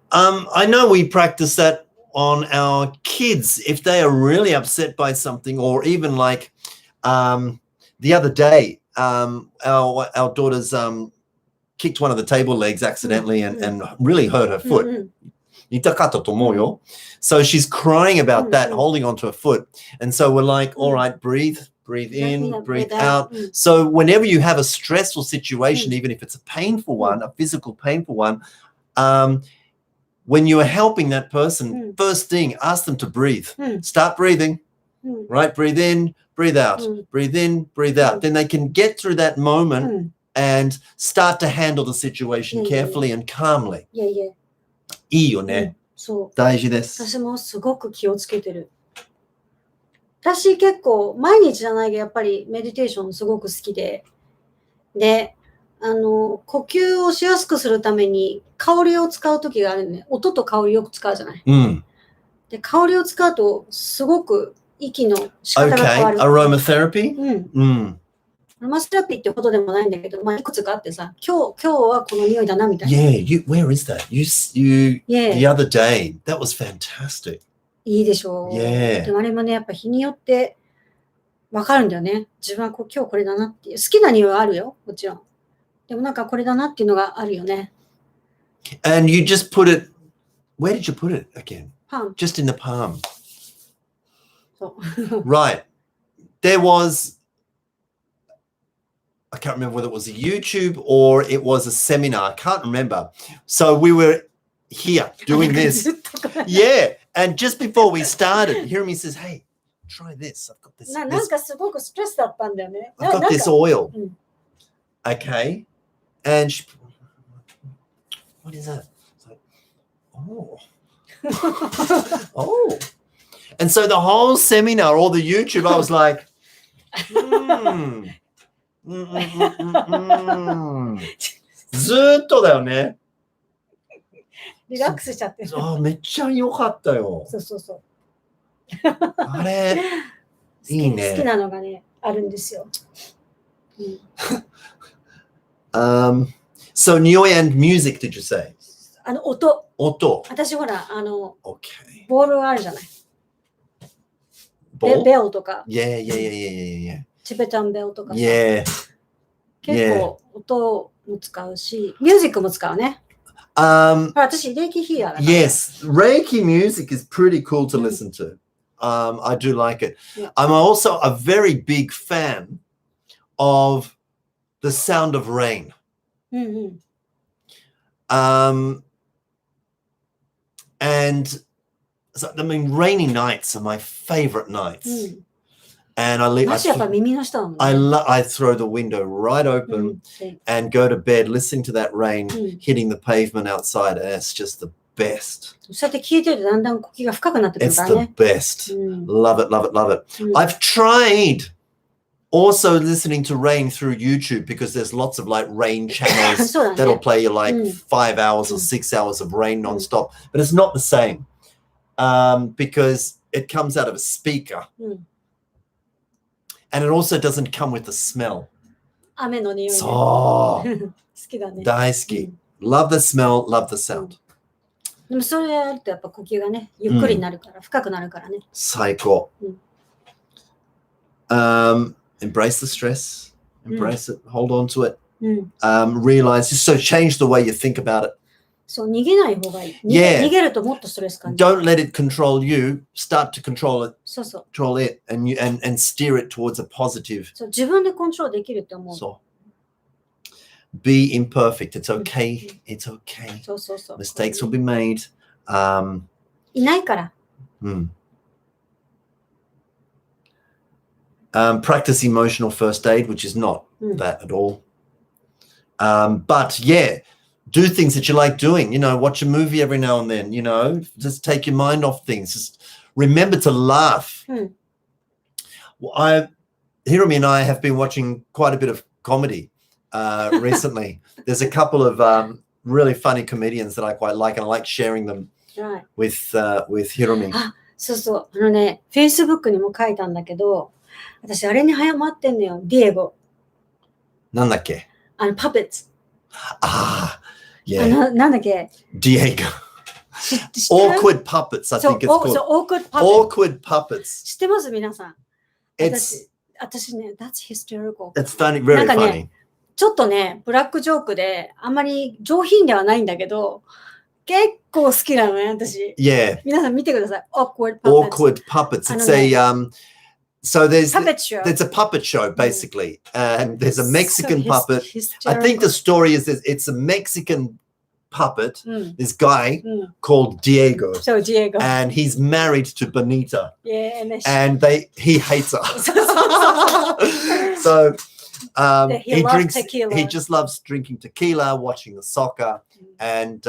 I know we practice that on our kids if they are really upset by something, or even like the other day, our daughter's kicked one of the table legs accidentally and really hurt her foot. 痛かったと思うよ。So she's crying about that, holding onto her foot. And so we're like, all right, breathe in, breathe out. So whenever you have a stressful situation, even if it's a painful one, a physical painful one, when you are helping that person, first thing, ask them to breathe. Start breathing, right? Breathe in, breathe out, breathe in, breathe out. Then they can get through that moment and start to handle the situation carefully and calmly. いいよね。そう。大事です。私もすごく気をつけてる。私結構毎日じゃないけどやっぱりメディテーションすごく好きで、で、呼吸をしやすくするために香りを使う時があるんで、音と香りよく使うじゃない。で、香りを使うとすごく息の仕方が変わる。Aromatherapy? アロマセラピーってほどでもないんだけど、まあいくつかあってさ、今日はこの匂いだなみたいな。Where is that? You the other day. That was fantastic. いいでしょう。でもあれもね、やっぱ日によってわかるんだよね。自分は今日これだなっていう。好きな匂いはあるよ、もちろん。でもなんかこれだなっていうのがあるよね。And you just put it, where did you put it again? Palm. Just in the palm. そう。Right. There was, I can't remember whether it was a YouTube or it was a seminar. I can't remember. So we were here doing this. And just before we started, Hiromi says, hey, try this. I've got this. なんかすごくストレスだったんだよね。I've got this oil. Okay. And she, what is that? It's like, oh. And so the whole seminar, all the YouTube, I was like,ずーっとだよね。リラックスしちゃってる。めっちゃ良かったよ。そう。あれ、いいね。好きなのがね、あるんですよ。So 匂い and music, did you say? 音。私ほら、ボールあるじゃない。ベルとか。Yeah. チベタンベルとかさ。結構音も使うし、ミュージックも使うね。私、レイキヒーラーだから。Yes, Reiki music is pretty cool to listen to. I do like it. I'm also a very big fan of the sound of rain. And so, I mean, rainy nights are my favorite nights. And I throw the window right open and go to bed listening to that rain hitting the pavement outside. And it's just the best. It's the best. Love it. I've tried also listening to rain through YouTube because there's lots of like rain channels that'll play you like 5 hours or 6 hours of rain nonstop. But it's not the same because it comes out of a speaker. And it also doesn't come with the smell. 雨の匂いね。そう。好きだね。大好き。Love the smell, love the sound. でもそれやるとやっぱ呼吸がね、ゆっくりになるから、深くなるからね。最高。Embrace the stress. Embrace it. Hold on to it. Realize, so change the way you think about it. そう、逃げない方がいい。逃げるともっとストレス感じる。Don't let it control you. Start to control it. そう。Control it and steer it towards a positive. そう、自分でコントロールできるって思う。そう。Be imperfect. It's okay. It's okay. そう。Mistakes will be made. いないから。Practice emotional first aid, which is not that at all. But yeah, do things that you like doing. You know, watch a movie every now and then. You know, just take your mind off things. Just remember to laugh. Hiromi and I have been watching quite a bit of comedy recently. There's a couple of really funny comedians that I quite like, and I like sharing them with Hiromi. そう。Facebook にも書いたんだけど、私あれにハマってんのよ。ディエゴ。なんだっけ？パペッツ。Yeah. なんだっけ？ Diego. Awkward puppets, I think it's called. Awkward puppets. 知ってます皆さん。私ね、that's hysterical. It's funny, very funny. ちょっとね、ブラックジョークで、あんまり上品ではないんだけど、結構好きなのね、私。Yeah. 皆さん見てください。Awkward puppets. It's so there's a puppet show basically, and there's a Mexican puppet. I think the story is it's a Mexican puppet, this guy called Diego. So Diego. And he's married to Bonita. Yeah, and he hates her. So he drinks tequila. He just loves drinking tequila, watching the soccer, and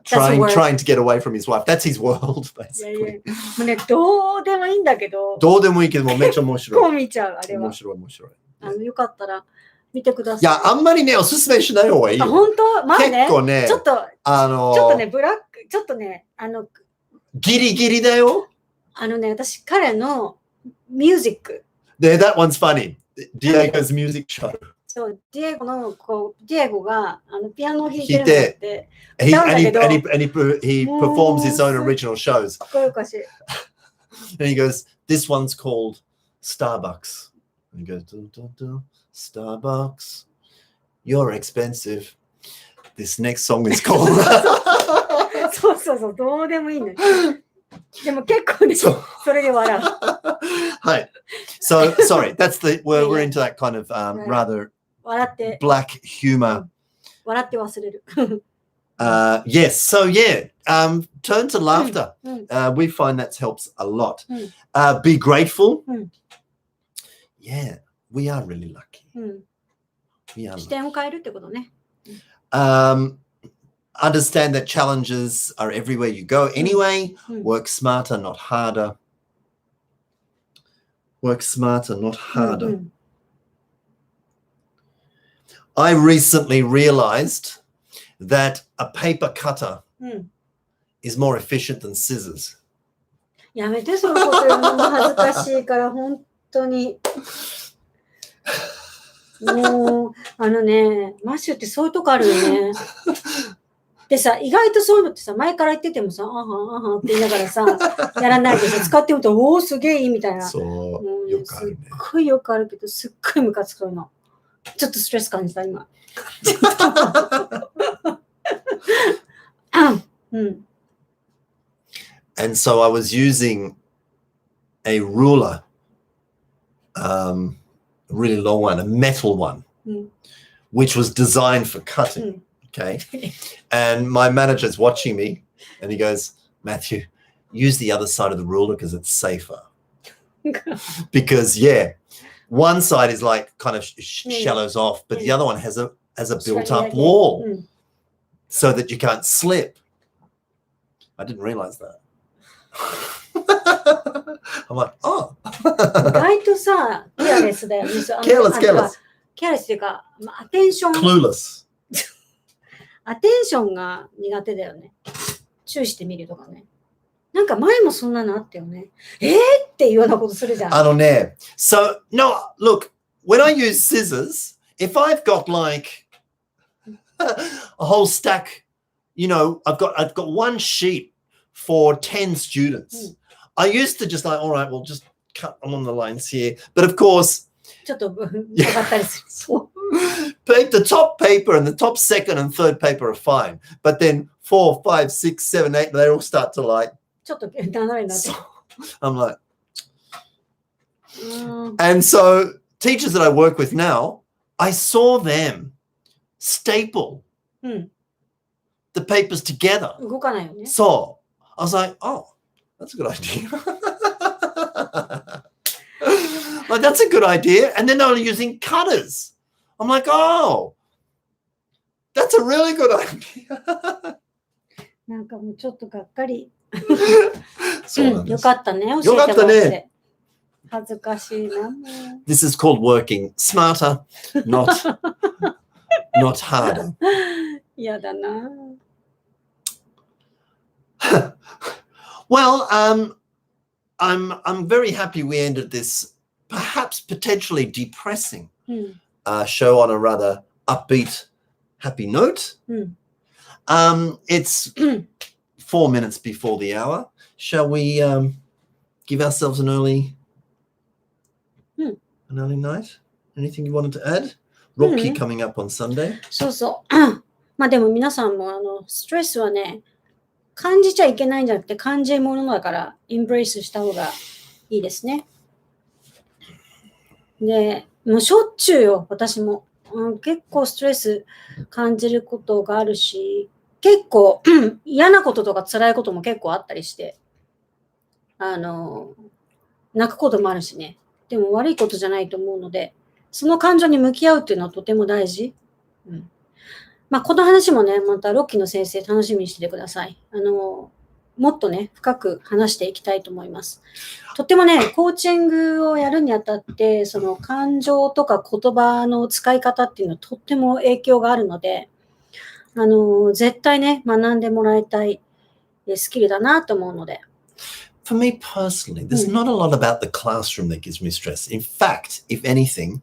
trying to get away from his wife. That's his world, basically. もうね、どうでもいいんだけど。どうでもいいけどもめっちゃ面白い。こう見ちゃう、あれは。面白い。よかったら見てください。いや、あんまりね、おすすめしない方がいいよ。本当？まあね、結構ね、ちょっとね、ブラック、ちょっとね、ギリギリだよ。私、彼のミュージック。That one's funny. Diego's music show. そう、ディエゴがピアノを弾いてるのって。And he performs his own original shows. かっこよかしい。And he goes, this one's called Starbucks. And he goes, Starbucks, you're expensive. This next song is called. そう、どうでもいいのよ。でも結構ね、それで笑う。はい。So, sorry, we're into that kind of rather black humor. 笑って忘れる。Yes, so yeah, turn to laughter. We find that helps a lot. Be grateful. Yeah, we are really lucky. We are 視点を変えるってことね。Understand that challenges are everywhere you go anyway. Work smarter, not harder. Work smarter, not harder. I recently realized that a paper cutter is more efficient than scissors. やめて、そのこと言うのも恥ずかしいから、本当に。もう、マッシュってそういうとこあるよね。でさ、意外とそういうのってさ、前から言っててもさ、あはって言いながらさ、やらないでさ、使ってみると、おお、すげえいいみたいな。そう、よくあるね。すっごいよくあるけど、すっごいムカつくの。ちょっとストレス感じた、今。And so I was using a ruler, a really long one, a metal one, which was designed for cutting. Okay. And my manager's watching me and he goes, Matthew, use the other side of the ruler because it's safer. Because, yeah, one side is like kind of shallows off, but the other one has a built-up wall so that you can't slip. I didn't realize that. I'm like, oh. 意外とさ、ケアレスだよね。careless. ケアレスっていうか、アテンション。clueless. アテンションが苦手だよね。注意してみるとかね。なんか前もそんなのあったよね。っていうようなことするじゃん。So, no, look, when I use scissors, if I've got like a whole stack, you know, I've got one sheet for 10 students. I used to just like, all right, we'll just cut along the lines here. But of course, ちょっと曲がったりする。the top paper and the top second and third paper are fine. But then 4, 5, 6, 7, 8, they all start to like. ちょっと斜めになって。I'm like. And so teachers that I work with now, I saw them staple the papers together. 動かないよね。So I was like, oh, that's a good idea. Like, that's a good idea. And then they were using cutters. I'm like, oh, that's a really good idea. なんかもうちょっとがっかり。そうなんです。よかったね。教えてもらって。よかったね。恥ずかしいな。This is called working smarter, not harder. 嫌だな。Well, I'm very happy we ended this perhaps potentially depressing show on a rather upbeat, happy note. It's 4 minutes before the hour. Shall we give ourselves an early night? Anything you wanted to add? Rocky coming up on Sunday. そうそう。まあでも皆さんもストレスはね、感じちゃいけないんじゃなくて感じるものだからインブレイスした方がいいですね。で、もうしょっちゅうよ、私も。結構ストレス感じることがあるし、結構嫌なこととか辛いことも結構あったりして、泣くこともあるしね。でも悪いことじゃないと思うので、その感情に向き合うっていうのはとても大事。まあ、この話もね、またロッキーの先生楽しみにしててください。もっとね、深く話していきたいと思います。とってもね、コーチングをやるにあたって、その感情とか言葉の使い方っていうのはとっても影響があるので、絶対ね、学んでもらいたいスキルだなと思うので。For me personally, there's not a lot about the classroom that gives me stress. In fact, if anything,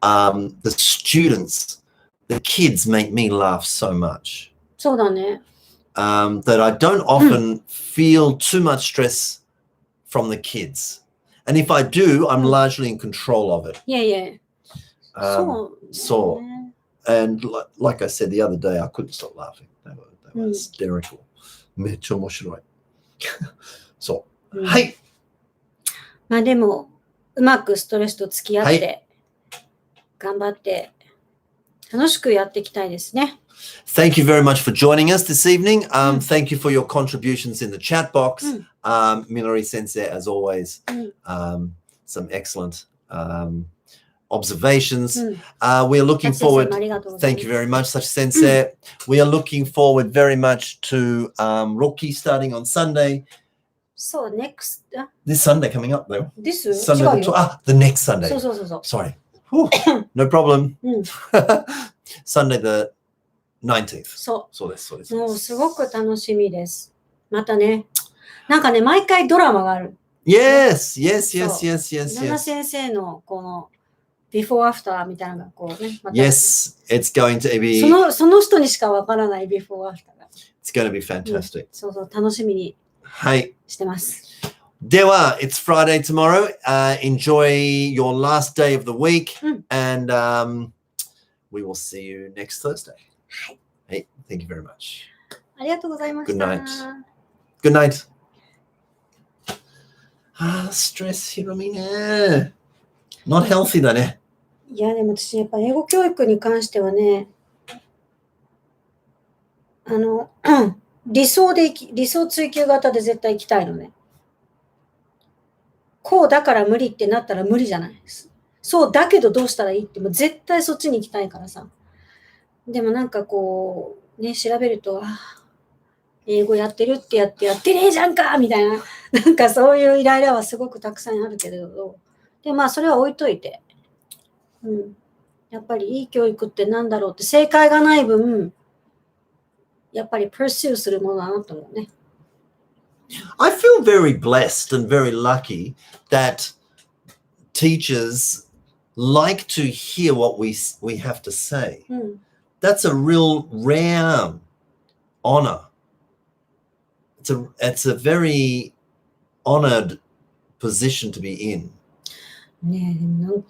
the students, the kids make me laugh so much. そうだね。That I don't often feel too much stress from the kids. And if I do, I'm largely in control of it. Yeah. So, and like I said the other day, I couldn't stop laughing. They were hysterical. めっちゃ面白い。そう。はい。まあでも、うまくストレスと付き合って、頑張って、楽しくやっていきたいですね。Thank you very much for joining us this evening. Thank you for your contributions in the chat box. Minori Sensei, as always, some excellent observations. We are looking forward. Thank you very much, Sachi Sensei. We are looking forward very much to Rocky starting on Sunday. So next this Sunday coming up though. This Sunday, the next Sunday. So. Sorry. No problem. Sunday the 19th. そうです。もうすごく楽しみです。またね、なんかね、毎回ドラマがある。Yes. 奈良先生のこの before after みたいなのがこうね。Yes, it's going to be. その人にしかわからない before after が。It's going to be fantastic. そう楽しみにしてます。では、it's Friday tomorrow. Enjoy your last day of the week, and we will see you next Thursday. はい。Thank you very much. ありがとうございました。Good night. ストレスひろみね。Not healthy だね。いや、でも私やっぱ英語教育に関してはね、理想追求型で絶対行きたいのね。こうだから無理ってなったら無理じゃないです。そうだけどどうしたらいいってもう絶対そっちに行きたいからさ。でもなんかこうね調べると英語やってるってやってねえじゃんかみたいななんかそういうイライラはすごくたくさんあるけれど、でまあそれは置いといて、やっぱりいい教育ってなんだろうって正解がない分やっぱりpursueするものだなと思うね。I feel very blessed and very lucky that teachers like to hear what we have to say. That's a real rare honor. It's a very honored position to be in. Isn't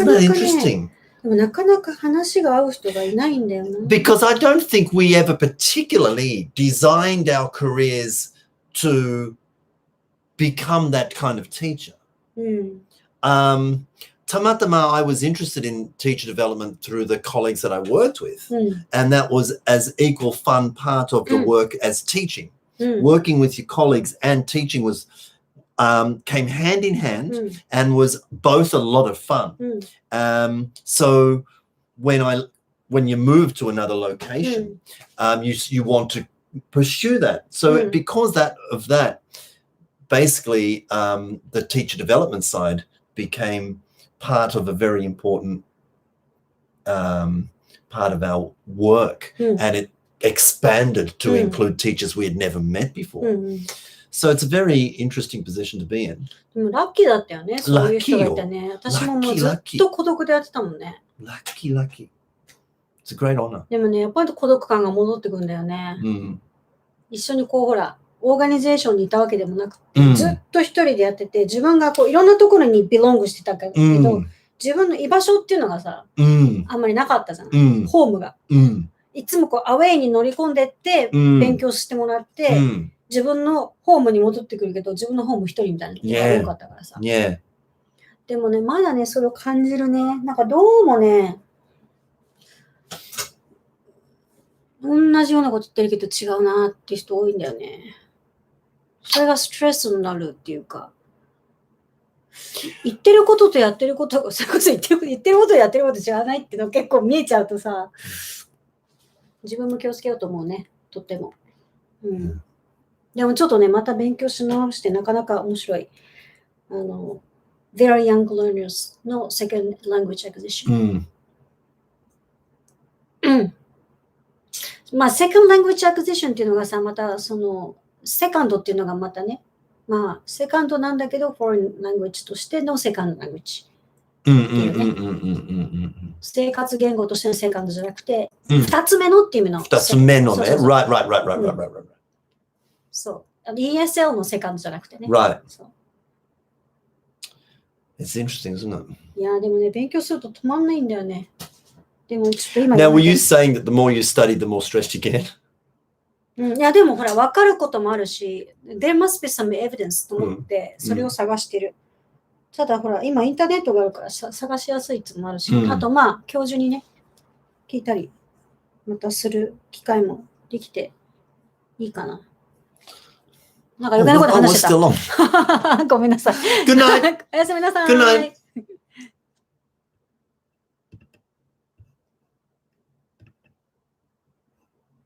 that interesting? でもなかなか話が合う人がいないんだよな。Because I don't think we ever particularly designed our careers to become that kind of teacher. Tamatama, I was interested in teacher development through the colleagues that I worked with, and that was as equal fun part of the work as teaching. Working with your colleagues and teaching was came hand in hand and was both a lot of fun. So when you move to another location, you want to pursue that. So because of that, basically the teacher development side became part of a very important part of our work, and it expanded to include teachers we had never met before. So it's a very interesting position to be in. でもラッキーだったよね。そういう人がいてね。私ももうずっと孤独でやってたもんね。Lucky. It's a great honor. でもね、やっぱり孤独感が戻ってくるんだよね。一緒にこうほら、オーガニゼーションにいたわけでもなくて、ずっと一人でやってて、自分がこういろんなところにビロングしてたけど、自分の居場所っていうのがさ、あんまりなかったじゃない。ホームが。いつもこうアウェイに乗り込んでって勉強してもらって、自分のホームに戻ってくるけど、自分のホーム一人みたいなことが多かったからさ。でもね、まだね、それを感じるね。なんかどうもね、同じようなこと言ってるけど違うなっていう人多いんだよね。それがストレスになるっていうか、言ってることとやってることが、それこそ言ってることとやってること違わないっていうの結構見えちゃうとさ、自分も気をつけようと思うね。とっても。うん。でもちょっとね、また勉強し直してなかなか面白い。Very Young Learners の Second Language Acquisition。まあ、Second Language Acquisition っていうのがさ、またその、セカンドっていうのがまたね、まあ、セカンドなんだけど、Foreign Language としてのセカンド Language。生活言語としてのセカンドじゃなくて、二つ目のっていう意味の。二つ目のね。Right. そう。ESL のセカンドじゃなくてね。Right. It's interesting, isn't it? いや、でもね、勉強すると止まんないんだよね。でもちょっと今。Now, were you saying that the more you study, the more stressed you get? いや、でもほら、分かることもあるし、there must be some evidence と思って、それを探してる。ただほら、今インターネットがあるから探しやすいっていうのもあるし、あとまあ、教授にね、聞いたり、またする機会もできていいかな。なんか余計なこと話してた。ごめんなさい。Good night. おやすみなさい。Good night.